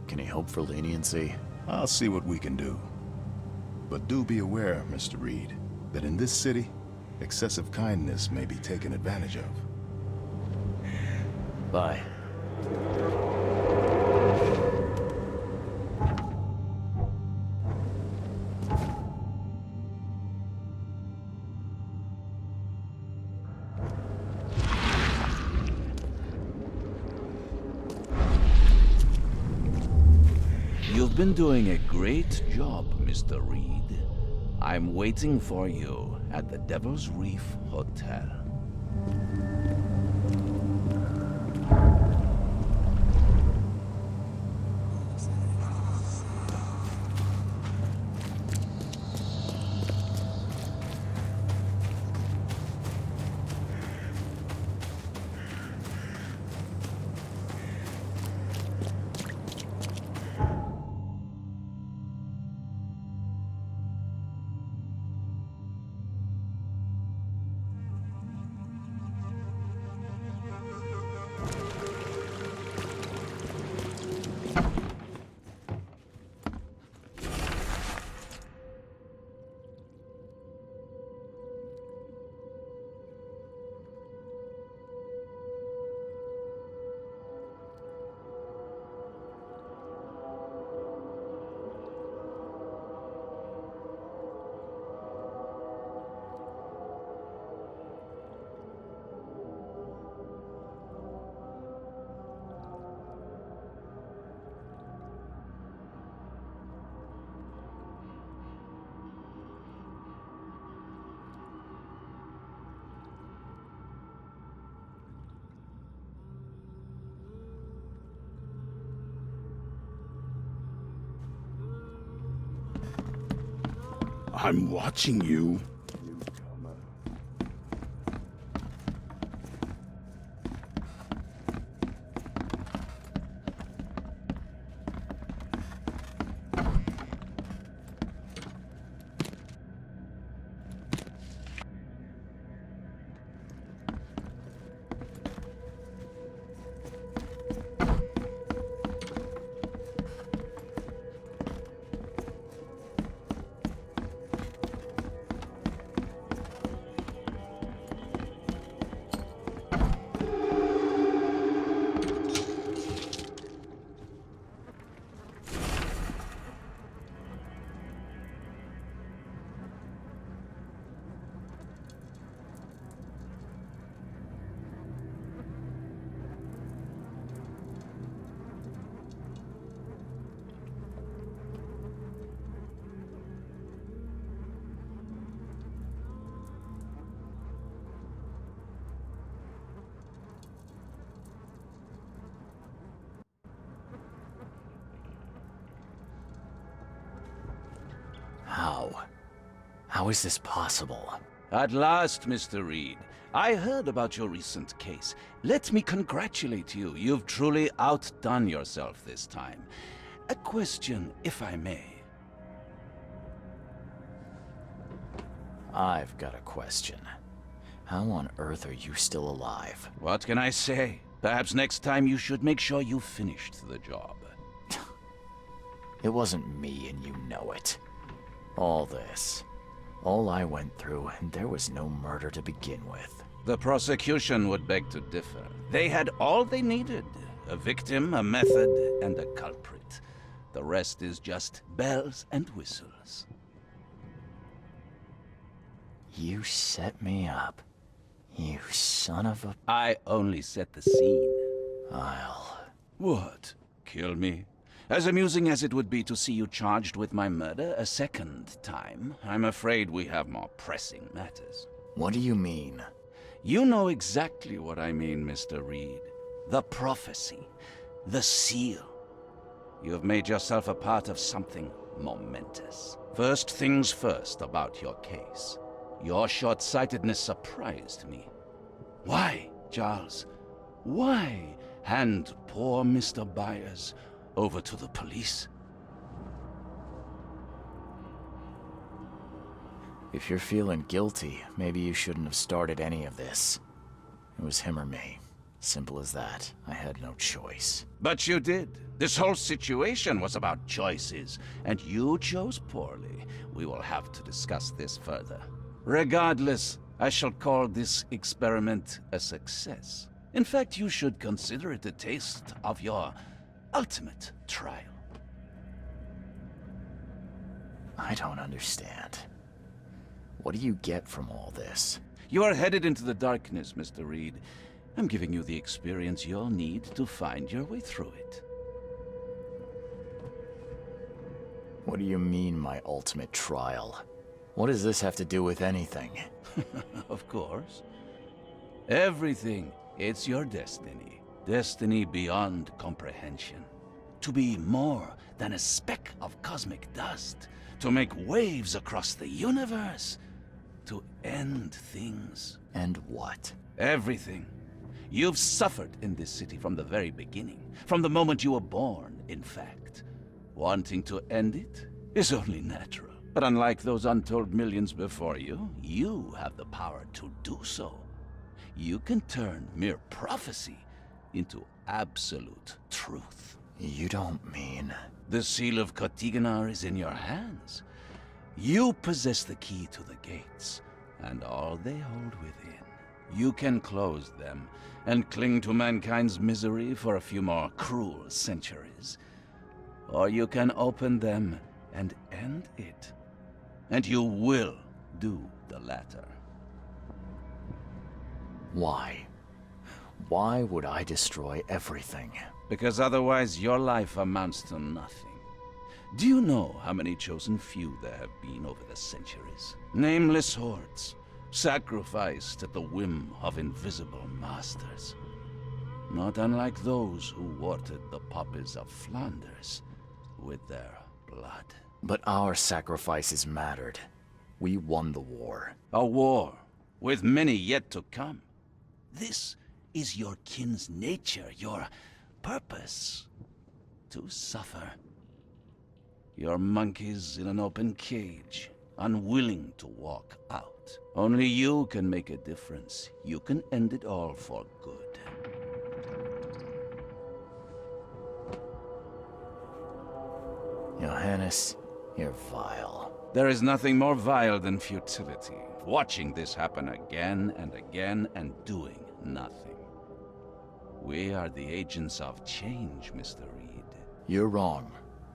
can he hope for leniency? I'll see what we can do. But do be aware, Mr. Reed, that in this city, excessive kindness may be taken advantage of. Bye. You've been doing a great job, Mr. Reed. I'm waiting for you at the Devil's Reef Hotel. I'm watching you. How is this possible? At last, Mr. Reed. I heard about your recent case. Let me congratulate you. You've truly outdone yourself this time. A question, if I may. I've got a question. How on earth are you still alive? What can I say? Perhaps next time you should make sure you finished the job. It wasn't me, and you know it. All this. All I went through, and there was no murder to begin with. The prosecution would beg to differ. They had all they needed. A victim, a method, and a culprit. The rest is just bells and whistles. You set me up. You son of a... I only set the scene. I'll... What? Kill me? As amusing as it would be to see you charged with my murder a second time, I'm afraid we have more pressing matters. What do you mean? You know exactly what I mean, Mr. Reed. The prophecy. The seal. You have made yourself a part of something momentous. First things first about your case. Your short-sightedness surprised me. Why, Charles? Why hand poor Mr. Byers over to the police? If you're feeling guilty, maybe you shouldn't have started any of this. It was him or me. Simple as that. I had no choice. But you did. This whole situation was about choices, and you chose poorly. We will have to discuss this further. Regardless, I shall call this experiment a success. In fact, you should consider it a taste of your ultimate trial. I don't understand. What do you get from all this? You are headed into the darkness, Mr. Reed. I'm giving you the experience you'll need to find your way through it. What do you mean, my ultimate trial? What does this have to do with anything? Of course. Everything. It's your destiny. Destiny beyond comprehension. To be more than a speck of cosmic dust. To make waves across the universe. To end things. And what? Everything. You've suffered in this city from the very beginning. From the moment you were born, in fact. Wanting to end it is only natural. But unlike those untold millions before you, you have the power to do so. You can turn mere prophecy into absolute truth. You don't mean... The seal of Kotiganar is in your hands. You possess the key to the gates, and all they hold within. You can close them, and cling to mankind's misery for a few more cruel centuries. Or you can open them and end it. And you will do the latter. Why? Why would I destroy everything? Because otherwise your life amounts to nothing. Do you know how many chosen few there have been over the centuries? Nameless hordes, sacrificed at the whim of invisible masters. Not unlike those who watered the poppies of Flanders with their blood. But our sacrifices mattered. We won the war. A war, with many yet to come. This is your kin's nature, your purpose. To suffer. You're monkeys in an open cage, unwilling to walk out. Only you can make a difference. You can end it all for good. Johannes, you're vile. There is nothing more vile than futility. Watching this happen again and again and doing nothing. We are the agents of change, Mr. Reed. You're wrong.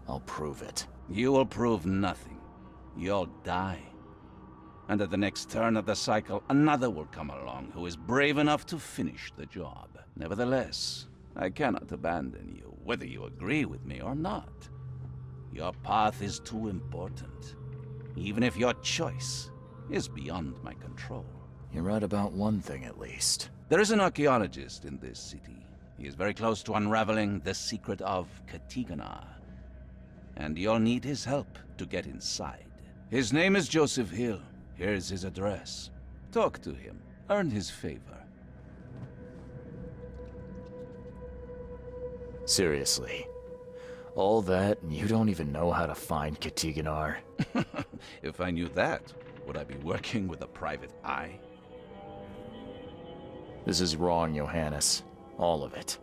I'll prove it. You will prove nothing. You'll die. And at the next turn of the cycle, another will come along who is brave enough to finish the job. Nevertheless, I cannot abandon you, whether you agree with me or not. Your path is too important, even if your choice is beyond my control. You're right about one thing, at least. There is an archaeologist in this city. He is very close to unraveling the secret of Kotiganar. And you'll need his help to get inside. His name is Joseph Hill. Here's his address. Talk to him. Earn his favor. Seriously. All that, and you don't even know how to find Kotiganar? If I knew that, would I be working with a private eye? This is wrong, Johannes. All of it.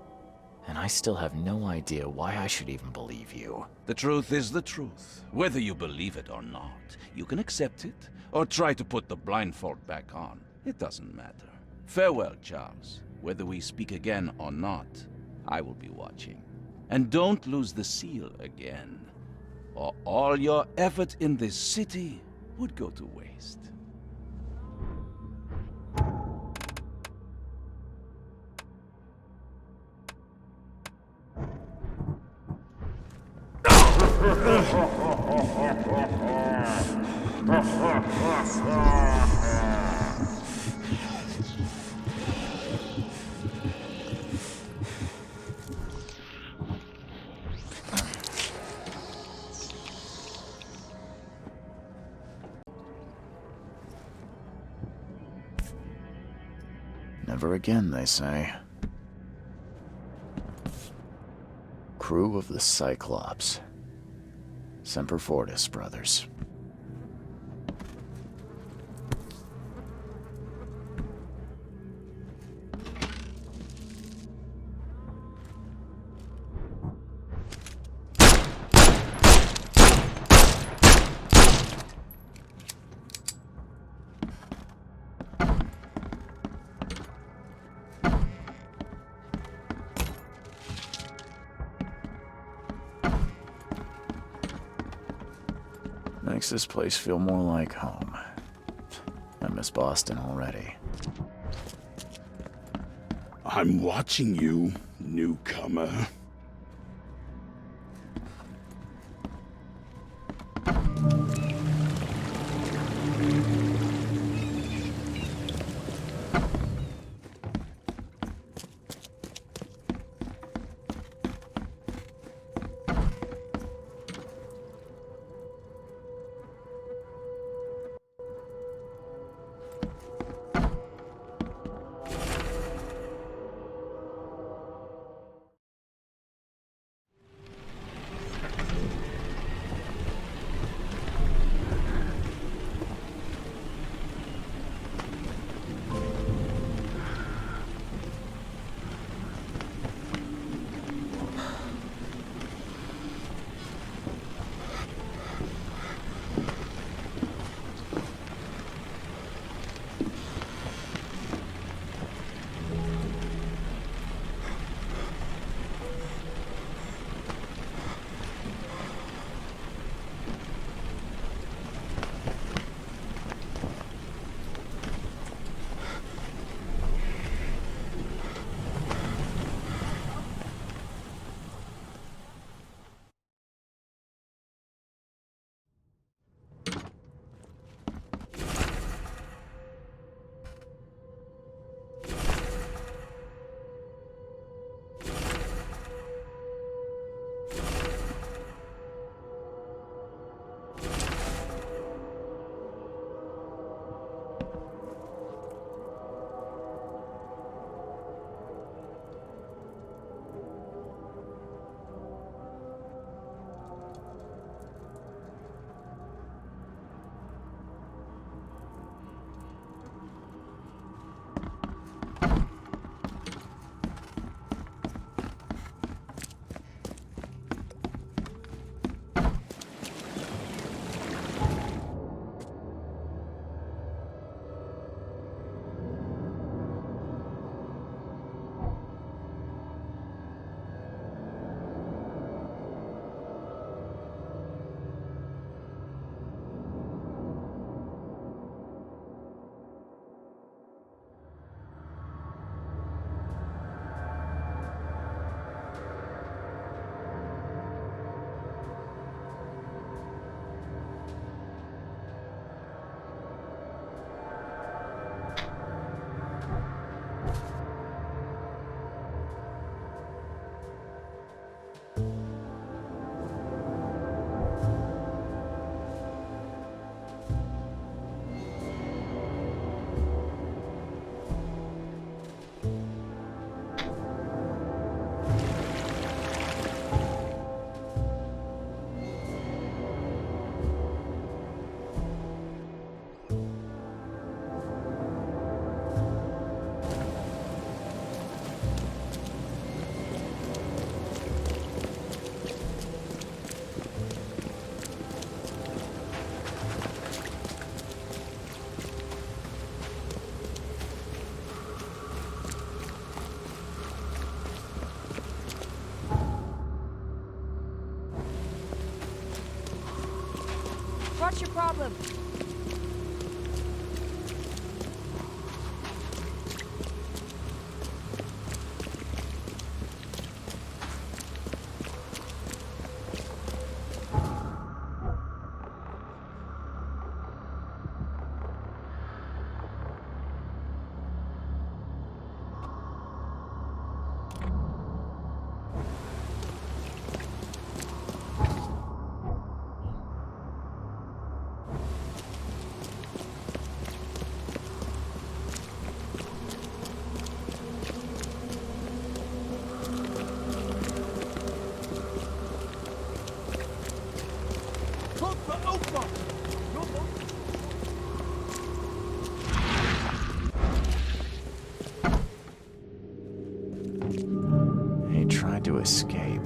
And I still have no idea why I should even believe you. The truth is the truth. Whether you believe it or not, you can accept it, or try to put the blindfold back on. It doesn't matter. Farewell, Charles. Whether we speak again or not, I will be watching. And don't lose the seal again, or all your effort in this city would go to waste. Never again, they say. Crew of the Cyclops. Semper Fortis, brothers. Makes this place feel more like home. I miss Boston already. I'm watching you, newcomer. What's your problem? Look for Oakmont! He tried to escape,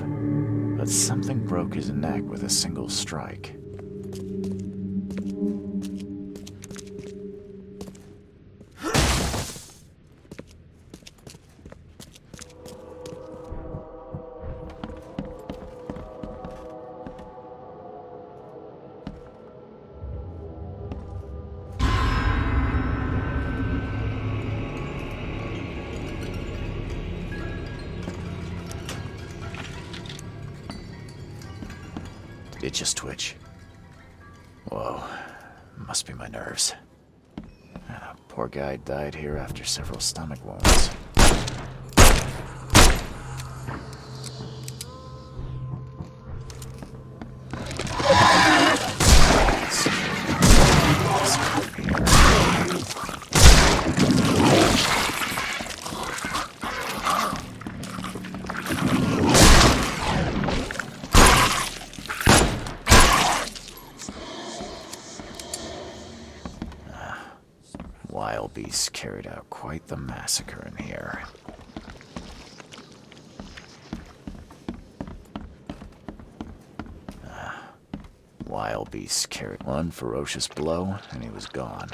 but something broke his neck with a single strike. It just twitch. Whoa, must be my nerves. Poor guy died here after several stomach wounds. Wild beasts carried out quite the massacre in here. Wild beasts carried one ferocious blow, and he was gone.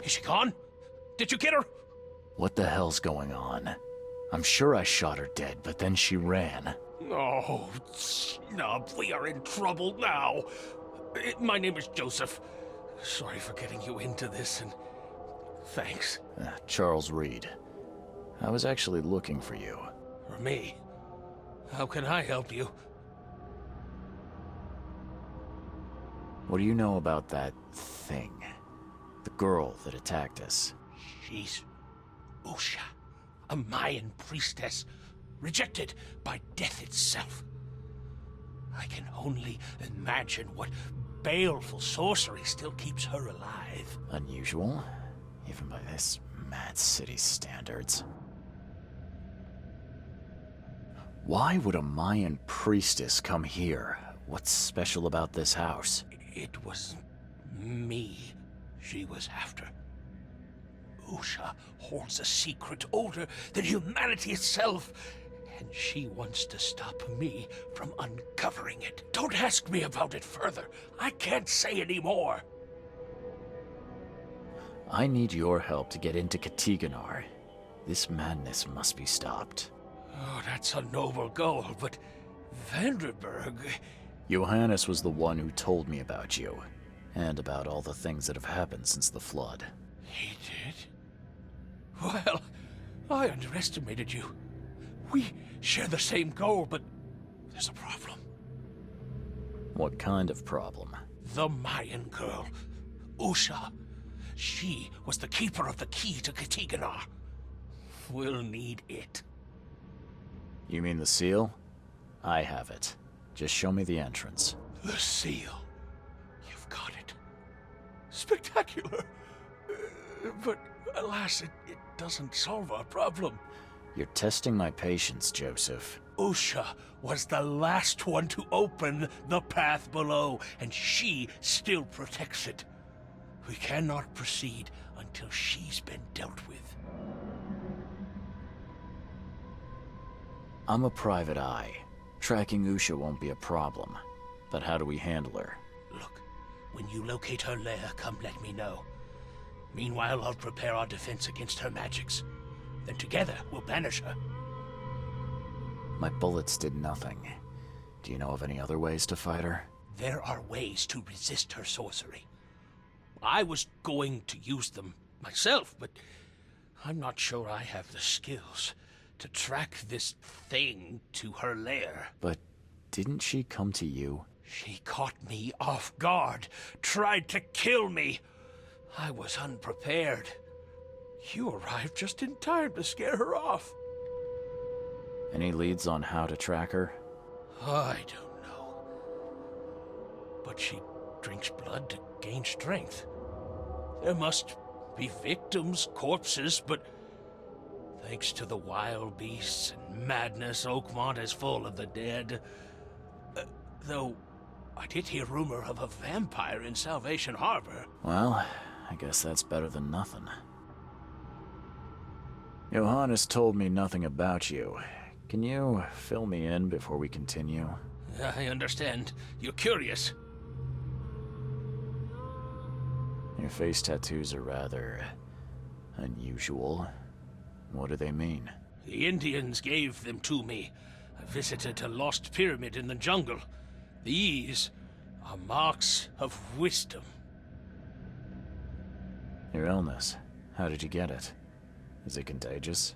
Is she gone? Did you get her? What the hell's going on? I'm sure I shot her dead, but then she ran. Oh, snub, we are in trouble now. My name is Joseph. Sorry for getting you into this, and thanks. Charles Reed. I was actually looking for you. For me? How can I help you? What do you know about that thing? The girl that attacked us. She's Usha, a Mayan priestess, rejected by death itself. I can only imagine what baleful sorcery still keeps her alive. Unusual, even by this mad city standards. Why would a Mayan priestess come here? What's special about this house? It was me she was after. Usha holds a secret older than humanity itself. And she wants to stop me from uncovering it. Don't ask me about it further. I can't say any more. I need your help to get into Katiganar. This madness must be stopped. Oh, that's a noble goal, but Vanderberg... Johannes was the one who told me about you, and about all the things that have happened since the flood. He did? Well, I underestimated you. We share the same goal, but there's a problem. What kind of problem? The Mayan girl, Usha. She was the keeper of the key to Katiganar. We'll need it. You mean the seal? I have it. Just show me the entrance. The seal. You've got it. Spectacular. But alas, it doesn't solve our problem. You're testing my patience, Joseph. Usha was the last one to open the path below, and she still protects it. We cannot proceed until she's been dealt with. I'm a private eye. Tracking Usha won't be a problem. But how do we handle her? Look, when you locate her lair, come let me know. Meanwhile, I'll prepare our defense against her magics. Then together, we'll banish her. My bullets did nothing. Do you know of any other ways to fight her? There are ways to resist her sorcery. I was going to use them myself, but I'm not sure I have the skills to track this thing to her lair. But didn't she come to you? She caught me off guard, tried to kill me. I was unprepared. You arrived just in time to scare her off. Any leads on how to track her? I don't know. But she drinks blood to gain strength. There must be victims, corpses, but thanks to the wild beasts and madness, Oakmont is full of the dead. Though, I did hear rumor of a vampire in Salvation Harbor. Well, I guess that's better than nothing. Johannes told me nothing about you. Can you fill me in before we continue? I understand. You're curious. Your face tattoos are rather unusual. What do they mean? The Indians gave them to me. I visited a lost pyramid in the jungle. These are marks of wisdom. Your illness, how did you get it? Is it contagious?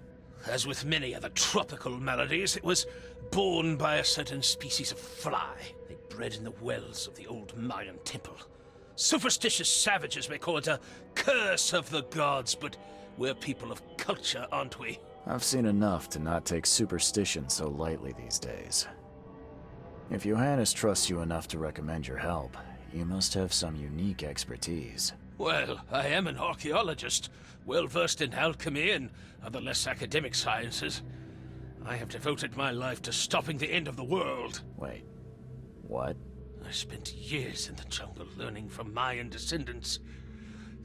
As with many other tropical maladies, it was borne by a certain species of fly. They bred in the wells of the old Mayan temple. Superstitious savages may call it a curse of the gods, but we're people of culture, aren't we? I've seen enough to not take superstition so lightly these days. If Johannes trusts you enough to recommend your help, you must have some unique expertise. Well, I am an archaeologist, well-versed in alchemy and other less academic sciences. I have devoted my life to stopping the end of the world. Wait, what? I spent years in the jungle learning from Mayan descendants.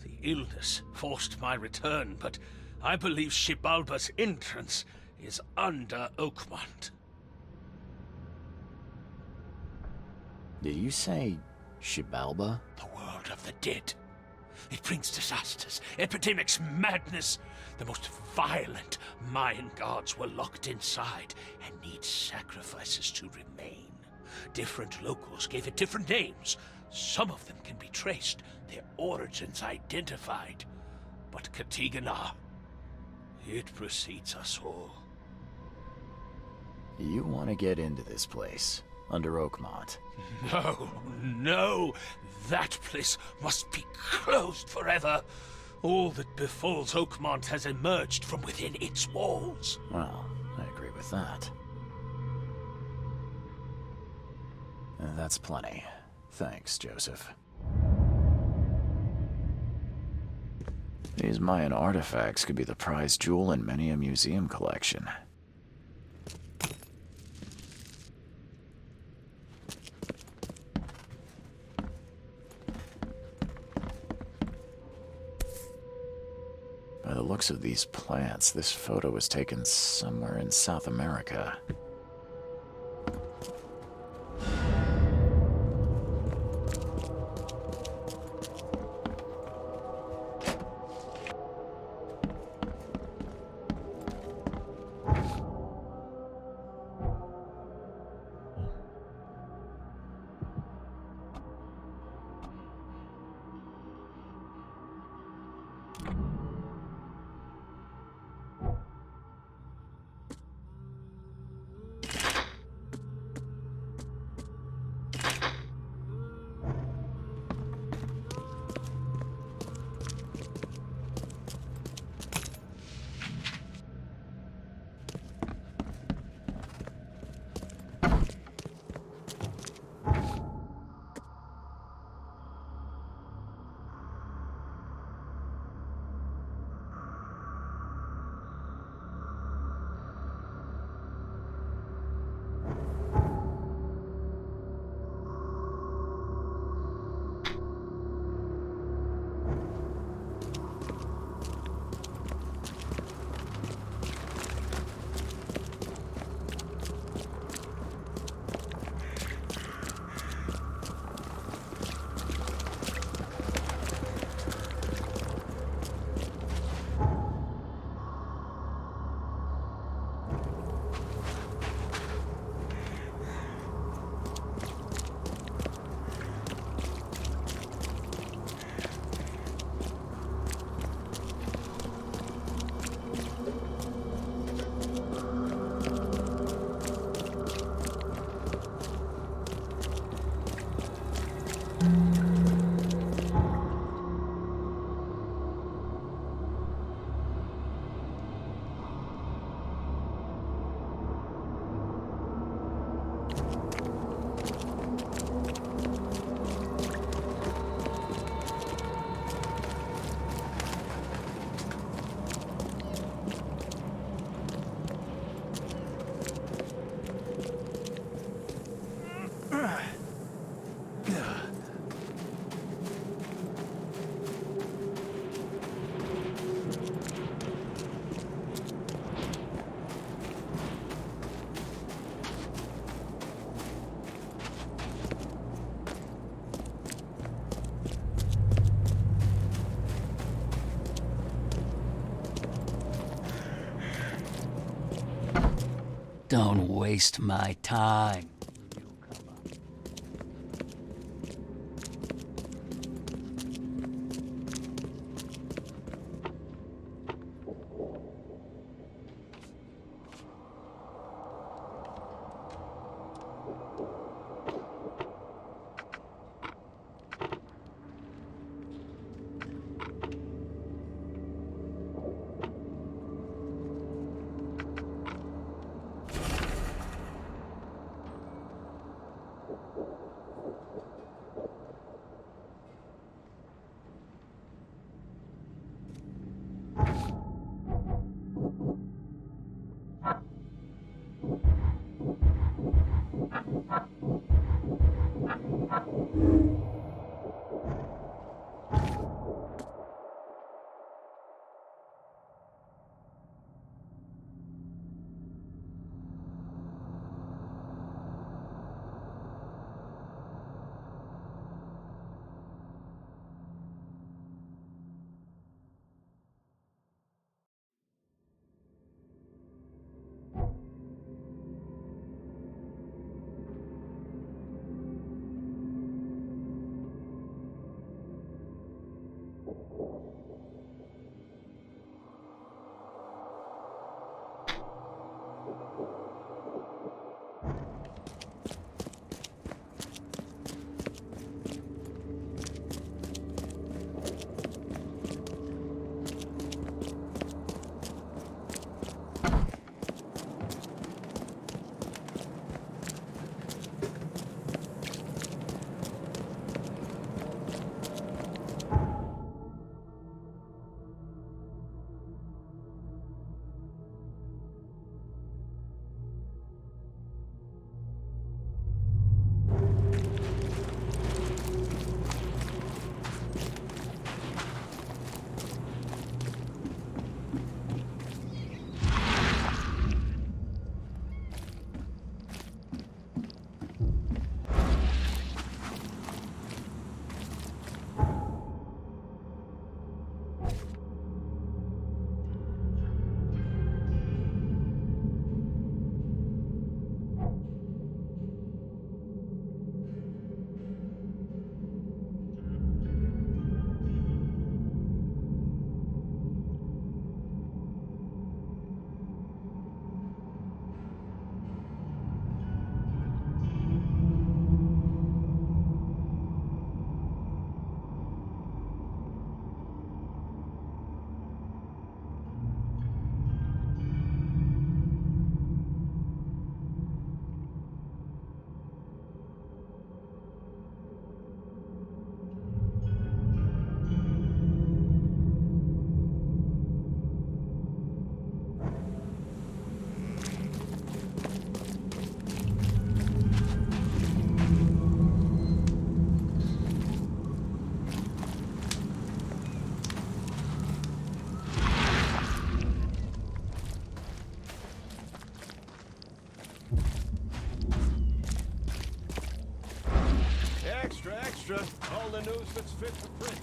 The illness forced my return, but I believe Xibalba's entrance is under Oakmont. Did you say Xibalba? The world of the dead. It brings disasters, epidemics, madness. The most violent Mayan gods were locked inside and need sacrifices to remain. Different locals gave it different names. Some of them can be traced, their origins identified. But Katiganar, it precedes us all. You want to get into this place, under Oakmont? No. That place must be closed forever. All that befalls Oakmont has emerged from within its walls. Well, I agree with that. That's plenty. Thanks, Joseph. These Mayan artifacts could be the prize jewel in many a museum collection. By the looks of these plants, this photo was taken somewhere in South America. Don't waste my time. the news that's fit for print.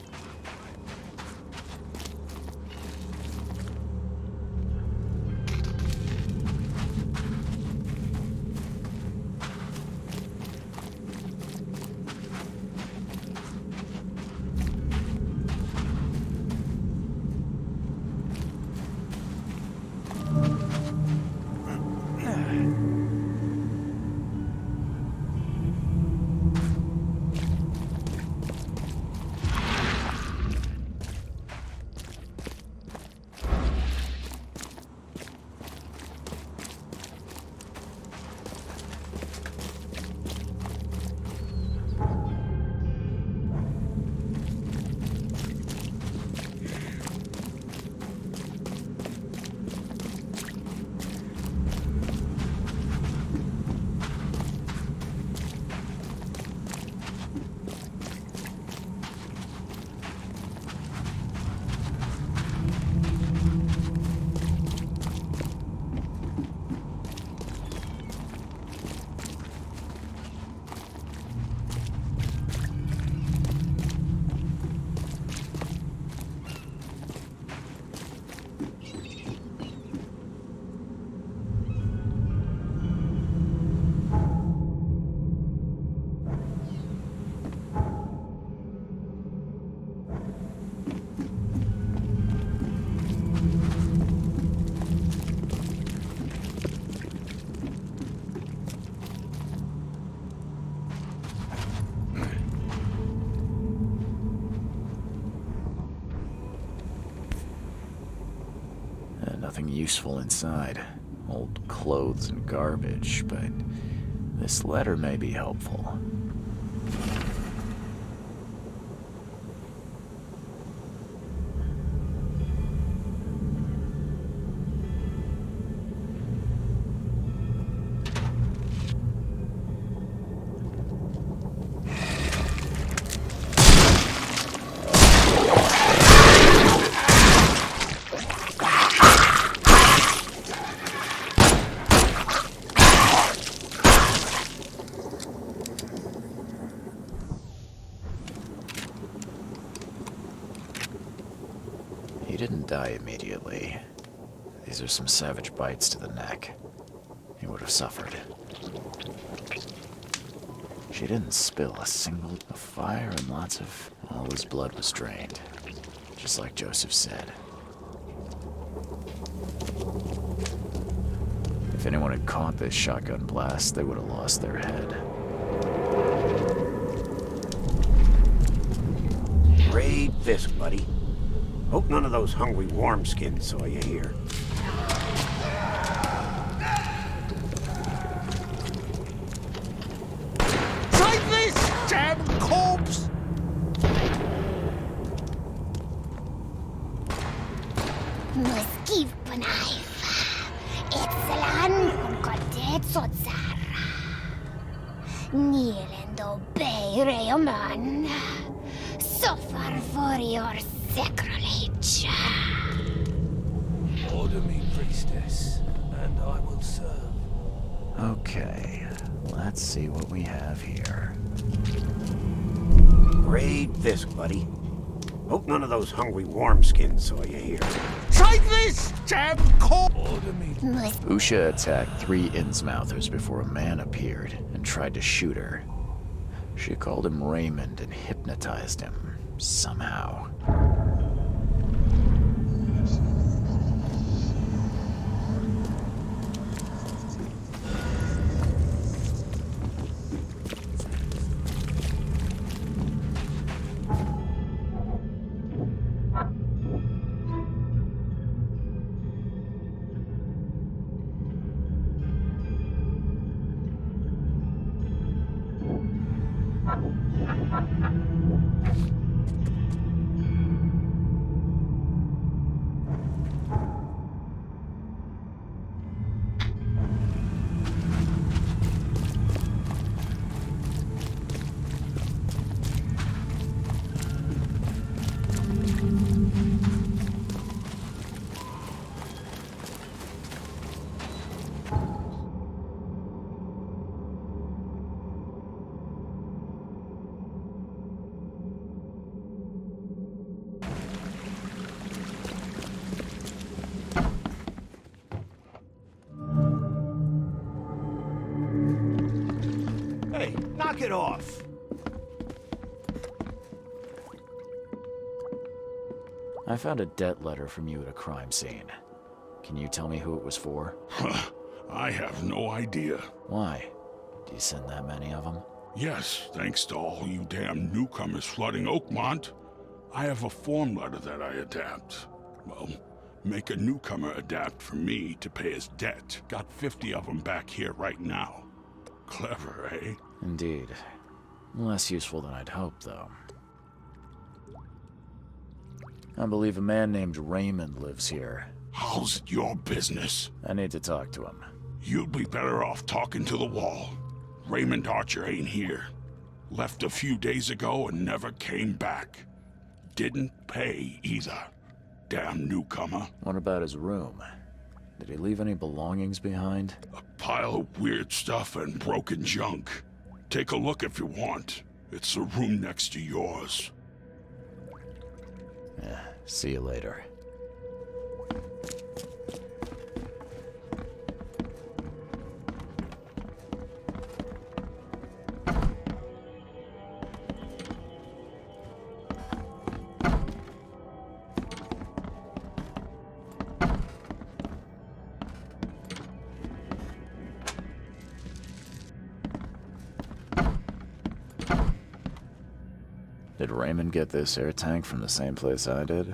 Nothing useful inside. Old clothes and garbage, but this letter may be helpful. He didn't die immediately. These are some savage bites to the neck. He would have suffered. She didn't spill a single fire and lots of... all his blood was drained. Just like Joseph said. If anyone had caught this shotgun blast, they would have lost their head. Raid Fisk, buddy. Hope none of those hungry wormskins saw you here. Take this, damn corpse! Muskiv Panaifa. Etselan Konkodet Sotsara. Nilendo Bay Reoman. Suffer for your sacrilege. Order me, priestess, and I will serve. Okay, let's see what we have here. Raid Fisk, buddy. Hope none of those hungry wormskins saw you here. Take this, damn corpse! Order me. Usha attacked 3 Innsmouthers before a man appeared and tried to shoot her. She called him Raymond and hypnotized him, somehow. Knock it off! I found a debt letter from you at a crime scene. Can you tell me who it was for? I have no idea. Why? Do you send that many of them? Yes, thanks to all you damn newcomers flooding Oakmont. I have a form letter that I adapt. Well, make a newcomer adapt for me to pay his debt. Got 50 of them back here right now. Clever, eh? Indeed. Less useful than I'd hoped, though. I believe a man named Raymond lives here. How's it your business? I need to talk to him. You'd be better off talking to the wall. Raymond Archer ain't here. Left a few days ago and never came back. Didn't pay either. Damn newcomer. What about his room? Did he leave any belongings behind? A pile of weird stuff and broken junk. Take a look if you want. It's the room next to yours. Yeah, see you later. Did Raymond get this air tank from the same place I did?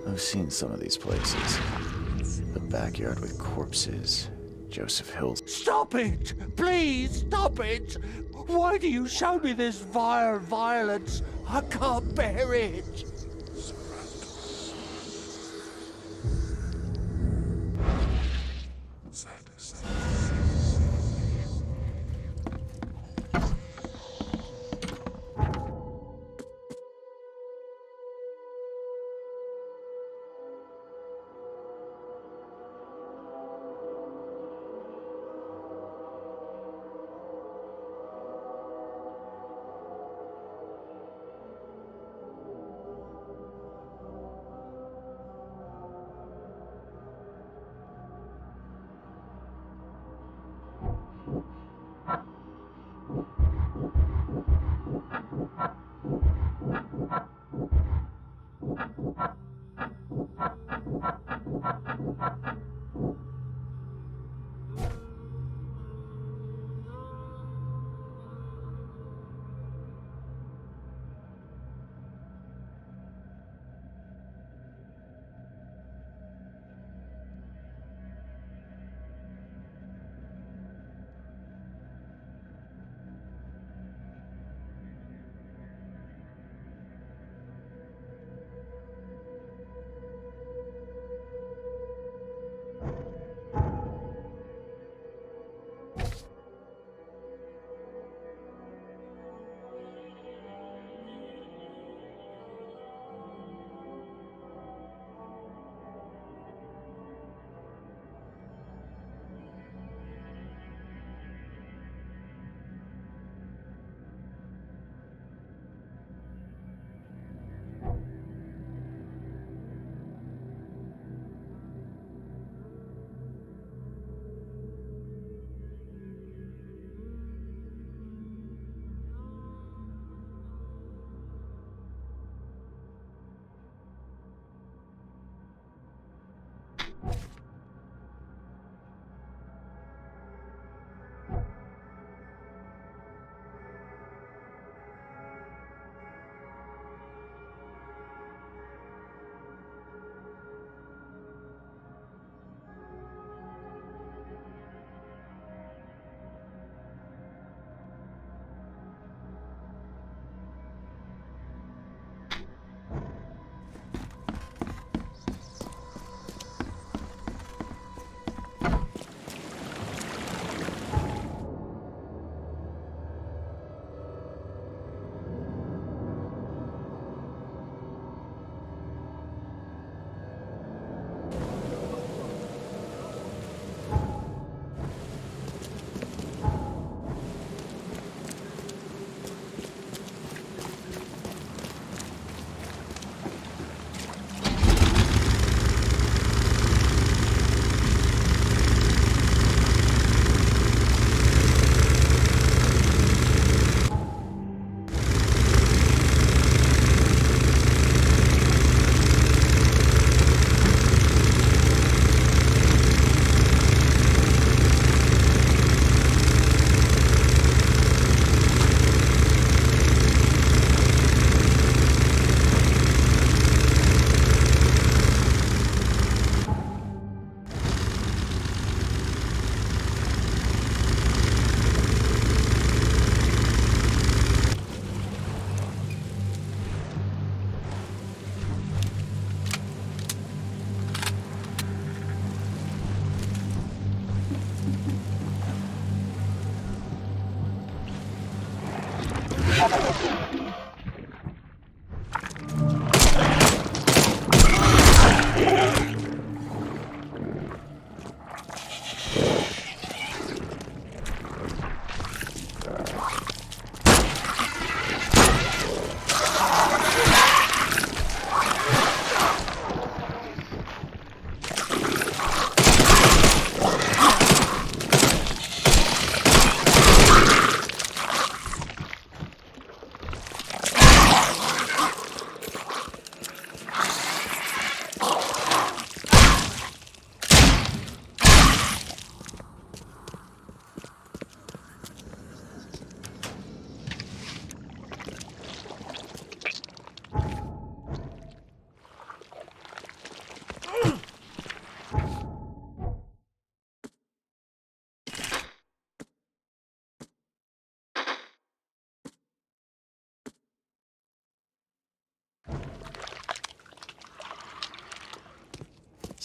I've seen some of these places. The backyard with corpses. Joseph Hill's. Stop it! Please, stop it! Why do you show me this vile violence? I can't bear it!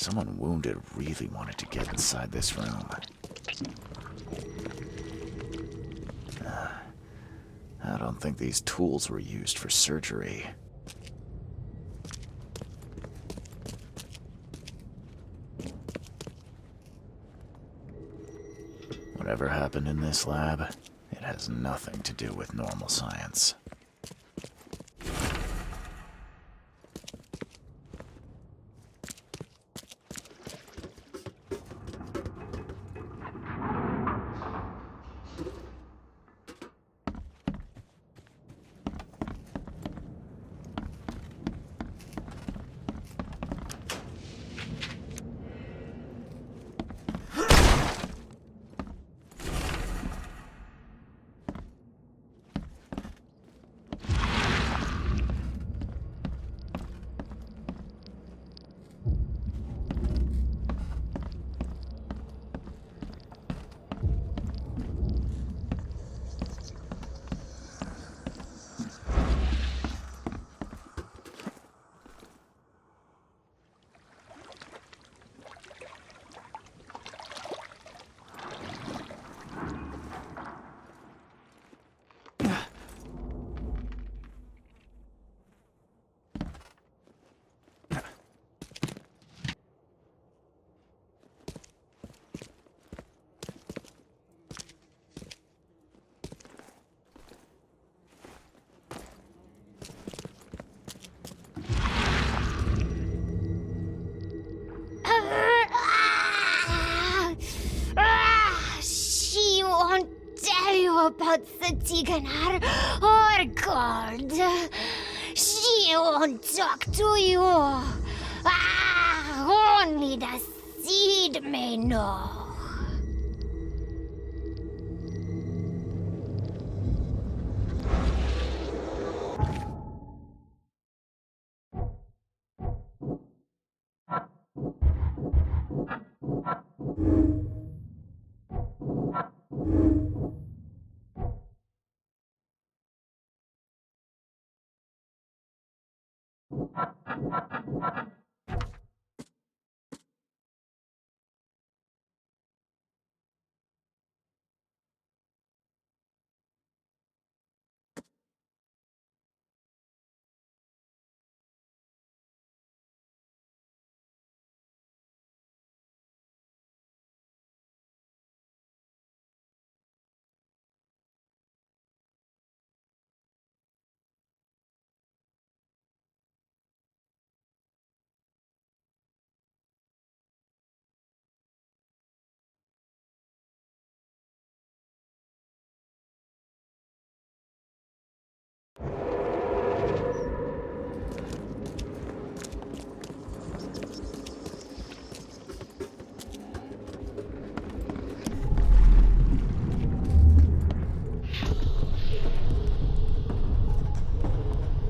Someone wounded really wanted to get inside this room. I don't think these tools were used for surgery. Whatever happened in this lab, it has nothing to do with normal science. She won't tell you about Satiganar or gold. She won't talk to you. Only the seed may know.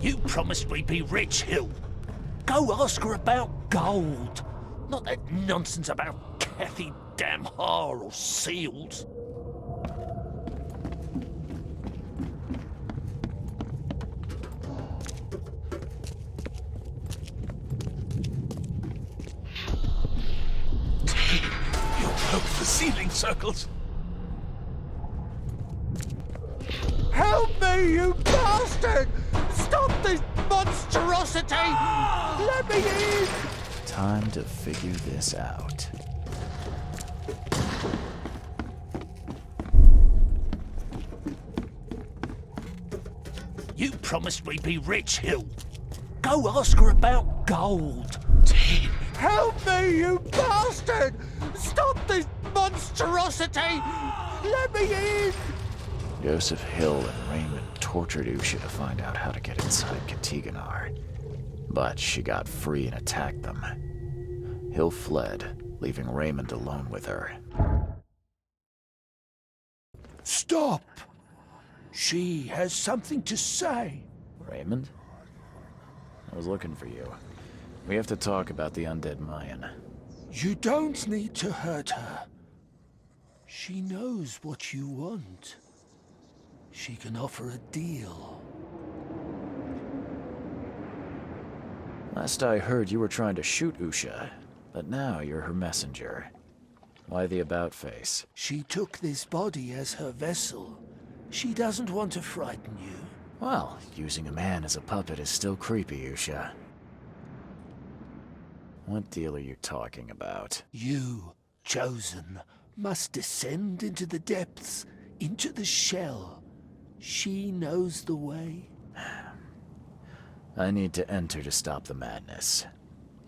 You promised we'd be rich, Hill. Go ask her about gold. Not that nonsense about Kathy Damhar or seals. You broke the ceiling circles. Help me, you bastard! Stop this monstrosity! Let me in! Time to figure this out. You promised we'd be rich, Hill. Go ask her about gold. Help me, you bastard! Stop this monstrosity! Let me in! Joseph Hill and Raymond tortured Usha to find out how to get inside Katiganar. But she got free and attacked them. Hill fled, leaving Raymond alone with her. Stop! She has something to say. Raymond? I was looking for you. We have to talk about the undead Mayan. You don't need to hurt her. She knows what you want. She can offer a deal. Last I heard, you were trying to shoot Usha. But now you're her messenger. Why the about-face? She took this body as her vessel. She doesn't want to frighten you. Well, using a man as a puppet is still creepy, Yusha. What deal are you talking about? You, chosen, must descend into the depths, into the shell. She knows the way. I need to enter to stop the madness.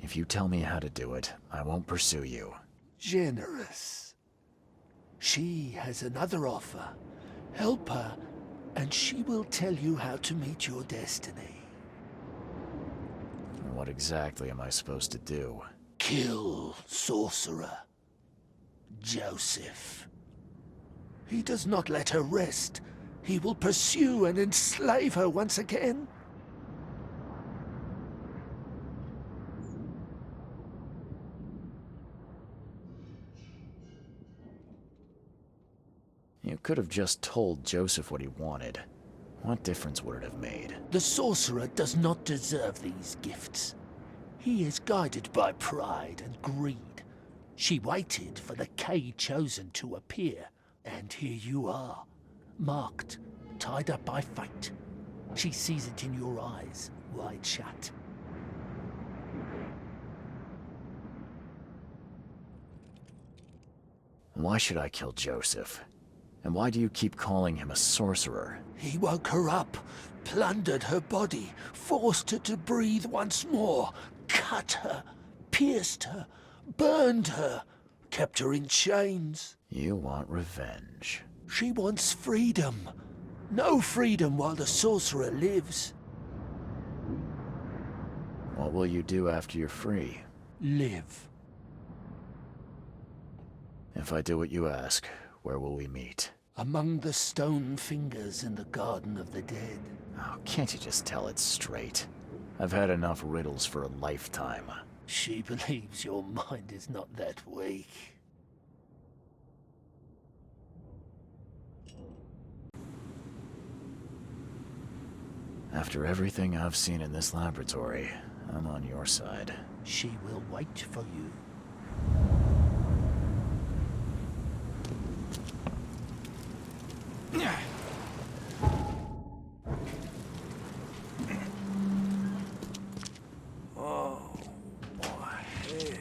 If you tell me how to do it, I won't pursue you. Generous. She has another offer. Help her, and she will tell you how to meet your destiny. What exactly am I supposed to do? Kill sorcerer Joseph. He does not let her rest. He will pursue and enslave her once again. You could have just told Joseph what he wanted. What difference would it have made? The sorcerer does not deserve these gifts. He is guided by pride and greed. She waited for the K chosen to appear, and here you are, marked, tied up by fate. She sees it in your eyes, wide shut. Why should I kill Joseph? And why do you keep calling him a sorcerer? He woke her up, plundered her body, forced her to breathe once more, cut her, pierced her, burned her, kept her in chains. You want revenge. She wants freedom. No freedom while the sorcerer lives. What will you do after you're free? Live. If I do what you ask, where will we meet? Among the stone fingers in the Garden of the Dead. Oh, can't you just tell it straight? I've had enough riddles for a lifetime. She believes your mind is not that weak. After everything I've seen in this laboratory, I'm on your side. She will wait for you. Oh, my head.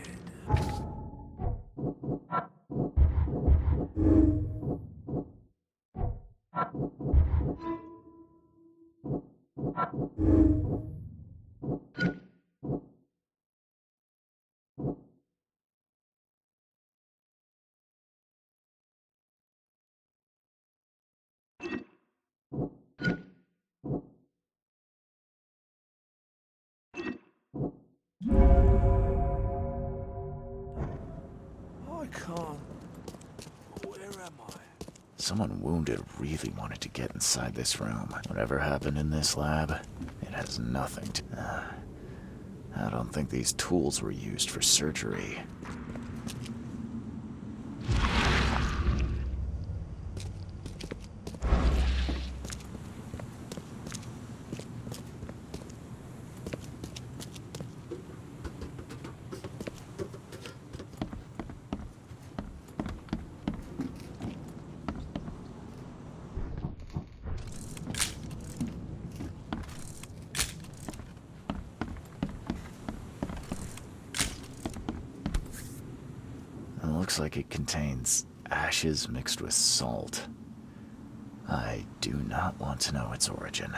I can't. Where am I? Someone wounded really wanted to get inside this room. Whatever happened in this lab, it has nothing to... I don't think these tools were used for surgery. Looks like it contains ashes mixed with salt. I do not want to know its origin.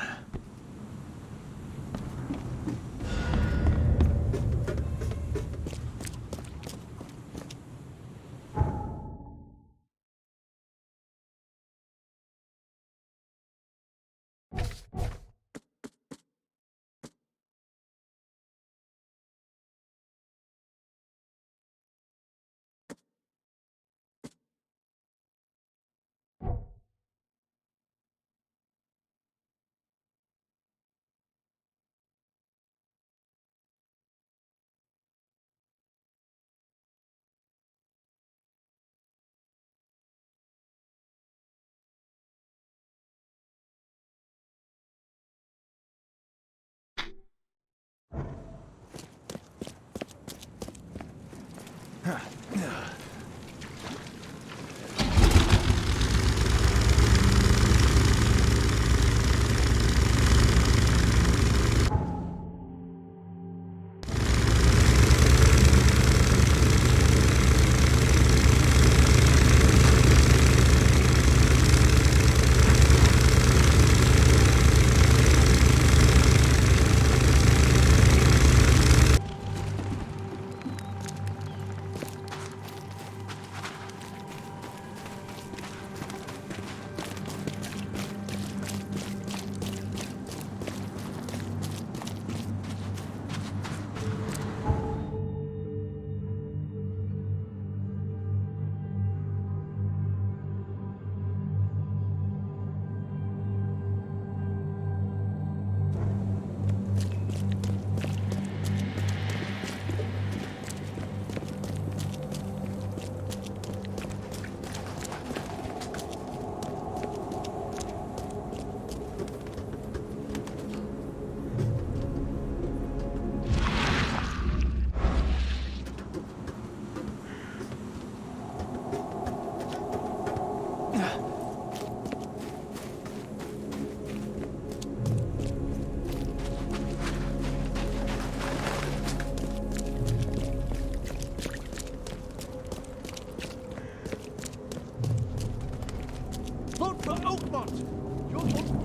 Oakmont! Your Oakmont.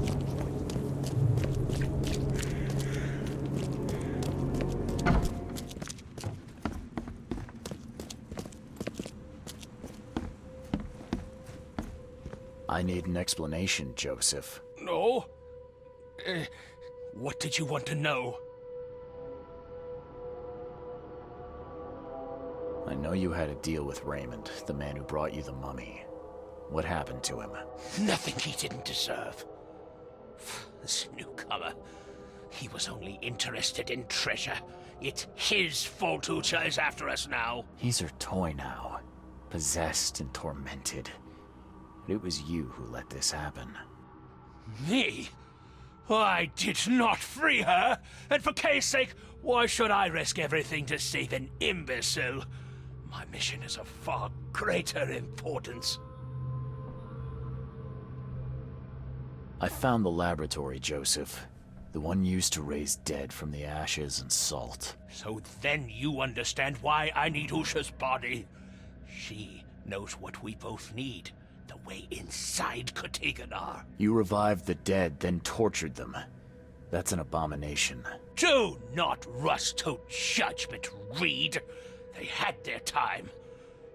I need an explanation, Joseph. No? What did you want to know? I know you had a deal with Raymond, the man who brought you the mummy. What happened to him? Nothing he didn't deserve. This newcomer, he was only interested in treasure. It's his fault Ucha is after us now. He's her toy now, possessed and tormented. But it was you who let this happen. Me? I did not free her, and for Kay's sake, why should I risk everything to save an imbecile? My mission is of far greater importance. I found the laboratory, Joseph. The one used to raise dead from the ashes and salt. So then you understand why I need Usha's body. She knows what we both need. The way inside Katiganar. You revived the dead, then tortured them. That's an abomination. Do not rush to judgment, Reed. They had their time.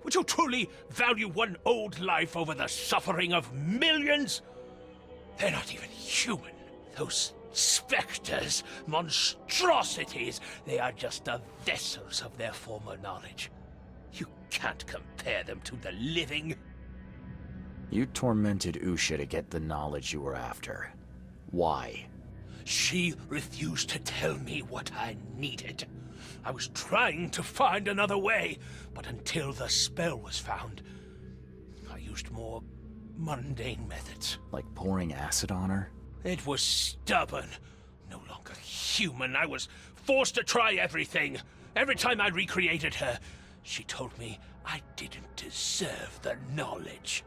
Would you truly value one old life over the suffering of millions? They're not even human. Those specters, monstrosities, they are just the vessels of their former knowledge. You can't compare them to the living. You tormented Usha to get the knowledge you were after. Why? She refused to tell me what I needed. I was trying to find another way, but until the spell was found, I used more mundane methods. Like pouring acid on her? It was stubborn. No longer human. I was forced to try everything. Every time I recreated her, she told me I didn't deserve the knowledge.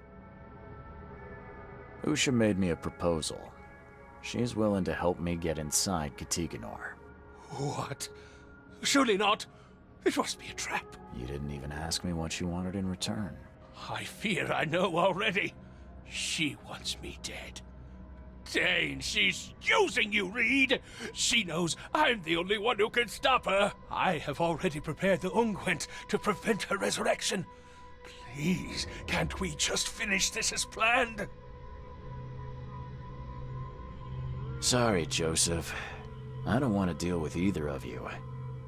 Usha made me a proposal. She's willing to help me get inside Katiganar. What? Surely not. It must be a trap. You didn't even ask me what she wanted in return. I fear I know already. She wants me dead. Dane, she's using you, Reed! She knows I'm the only one who can stop her. I have already prepared the unguent to prevent her resurrection. Please, can't we just finish this as planned? Sorry, Joseph. I don't want to deal with either of you.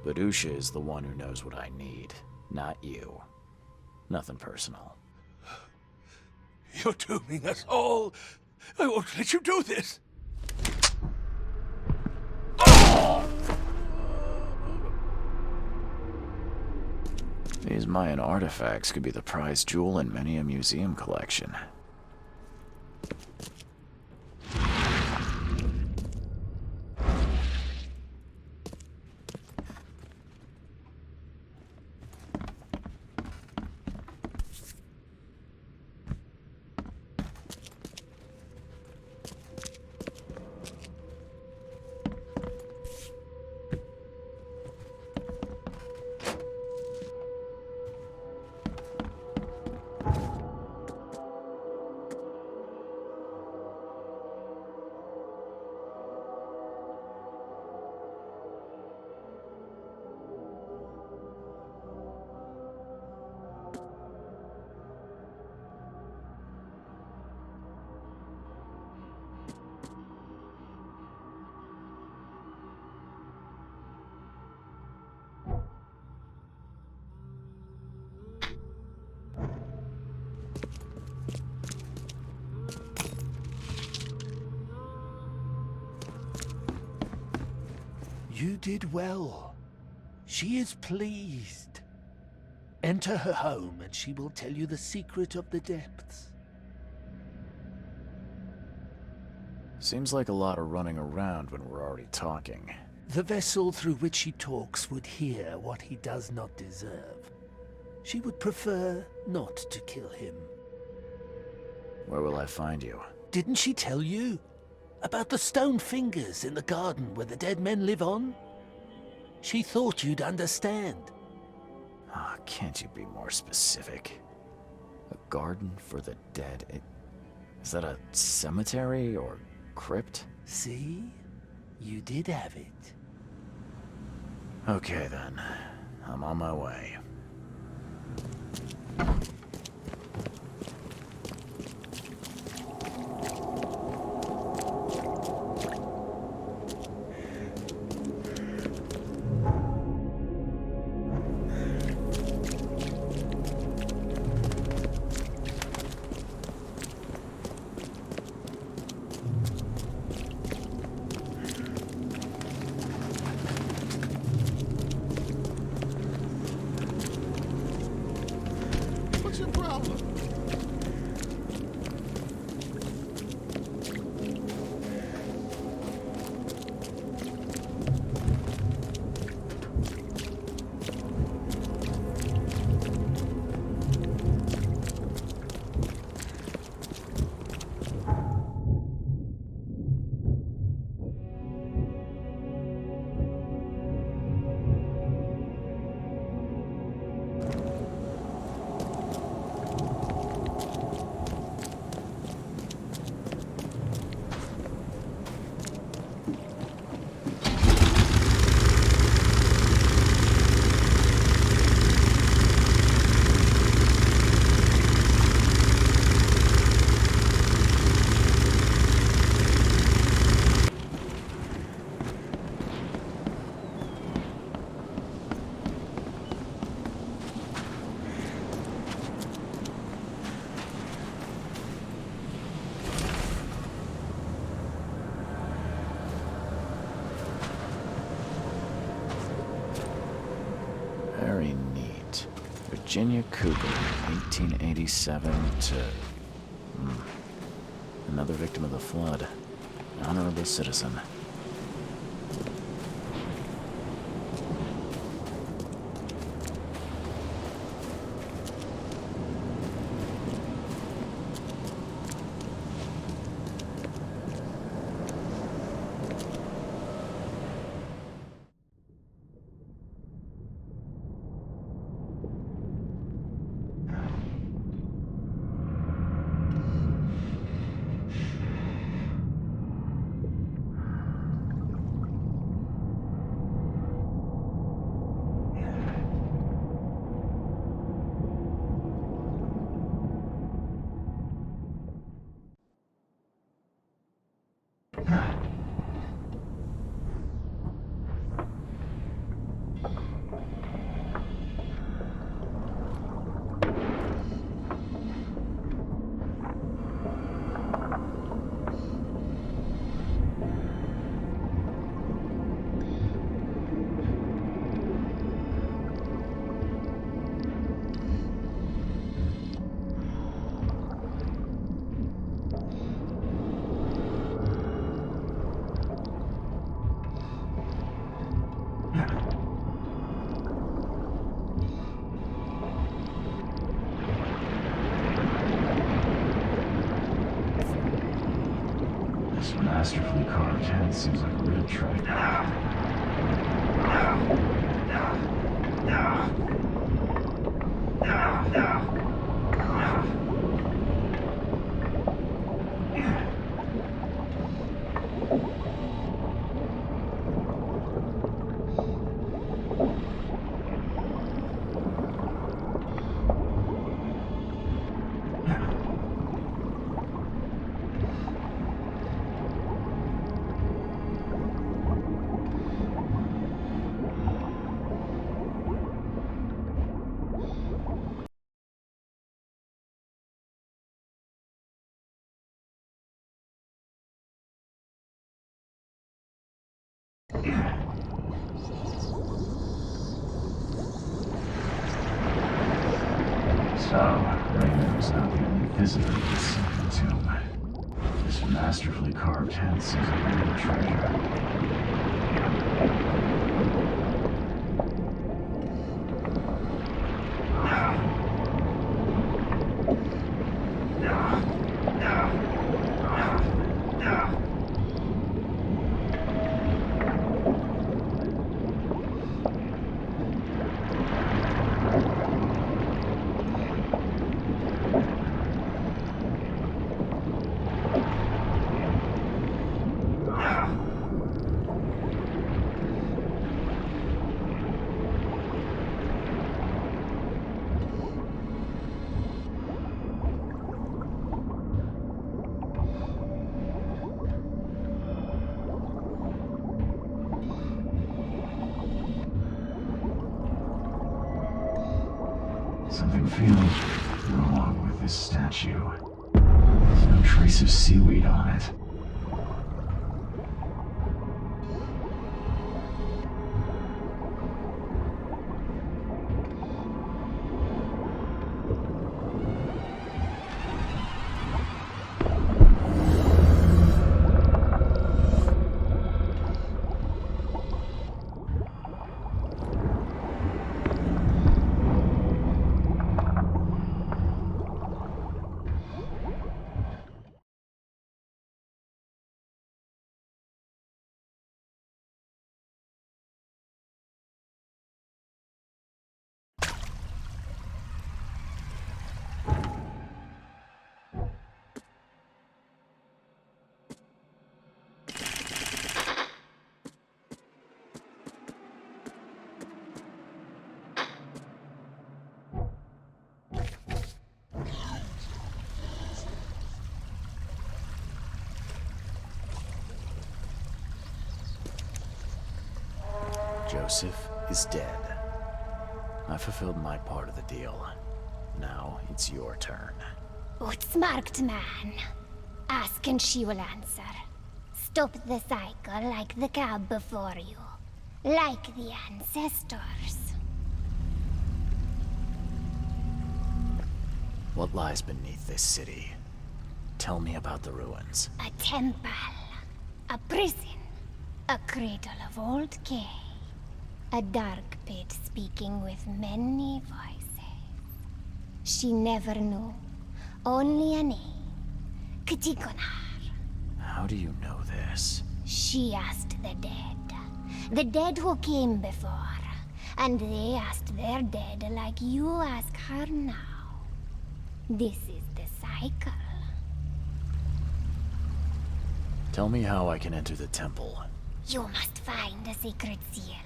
But Usha is the one who knows what I need, not you. Nothing personal. You're dooming us all. I won't let you do this. These Mayan artifacts could be the prized jewel in many a museum collection. You did well. She is pleased. Enter her home and she will tell you the secret of the depths. Seems like a lot of running around when we're already talking. The vessel through which he talks would hear what he does not deserve. She would prefer not to kill him. Where will I find you? Didn't she tell you? About the stone fingers in the garden where the dead men live on? She thought you'd understand. Can't you be more specific? A garden for the dead? Is that a cemetery or crypt? See? You did have it. Okay then. I'm on my way. What's your problem? Very neat. Virginia Cooper, 1887 to... Another victim of the flood. Honorable citizen. This masterfully carved head seems like a real treasure. So, Raymond was not the only visitor to this sunken tomb. This masterfully carved head seems like a real treasure. trace of seaweed on it. Joseph is dead. I fulfilled my part of the deal. Now it's your turn. Outsmarked man. Ask and she will answer. Stop the cycle like the cab before you. Like the ancestors. What lies beneath this city? Tell me about the ruins. A temple. A prison. A cradle of old Kay. A dark pit speaking with many voices. She never knew. Only a name. Ktikonar. How do you know this? She asked the dead. The dead who came before. And they asked their dead like you ask her now. This is the cycle. Tell me how I can enter the temple. You must find a sacred seal.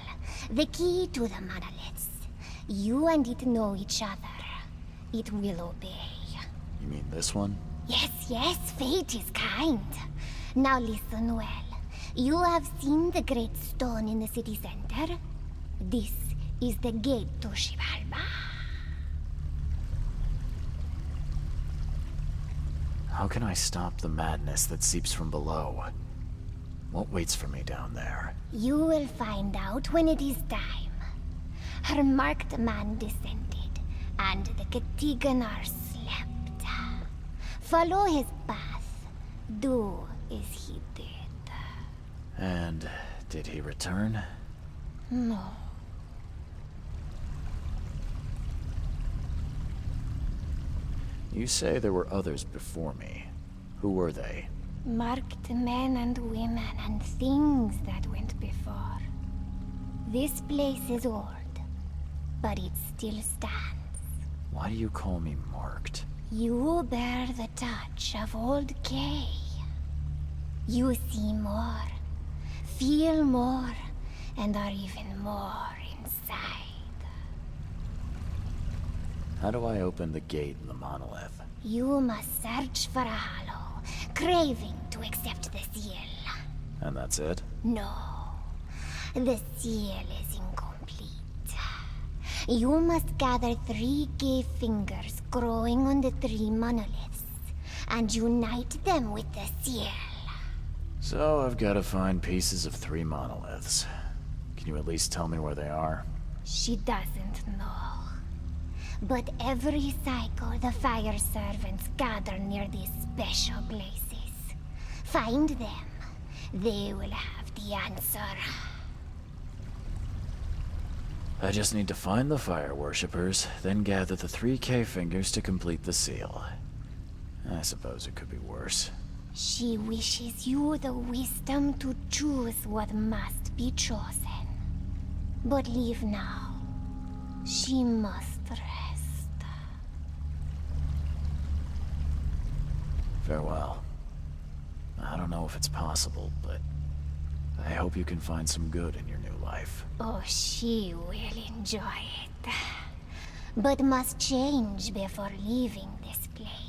The key to the monoliths. You and it know each other. It will obey. You mean this one? Yes, yes, fate is kind. Now listen well. You have seen the great stone in the city center? This is the gate to Shivalba. How can I stop the madness that seeps from below? What waits for me down there? You will find out when it is time. Her marked man descended, and the Katiganar slept. Follow his path. Do as he did. And did he return? No. You say there were others before me. Who were they? Marked men and women and things that went before. This place is old, but it still stands. Why do you call me marked? You bear the touch of old Kay. You see more, feel more, and are even more inside. How do I open the gate in the monolith? You must search for a hollow, craving to accept the seal. And that's it? No. The seal is incomplete. You must gather 3 gay fingers growing on the 3 monoliths, and unite them with the seal. So I've got to find pieces of 3 monoliths. Can you at least tell me where they are? She doesn't know. But every cycle the fire servants gather near these special places. Find them. They will have the answer. I just need to find the fire worshippers, then gather the 3 K fingers to complete the seal. I suppose it could be worse. She wishes you the wisdom to choose what must be chosen. But leave now. She must rest. Farewell. I don't know if it's possible, but I hope you can find some good in your new life. Oh, she will enjoy it. But must change before leaving this place.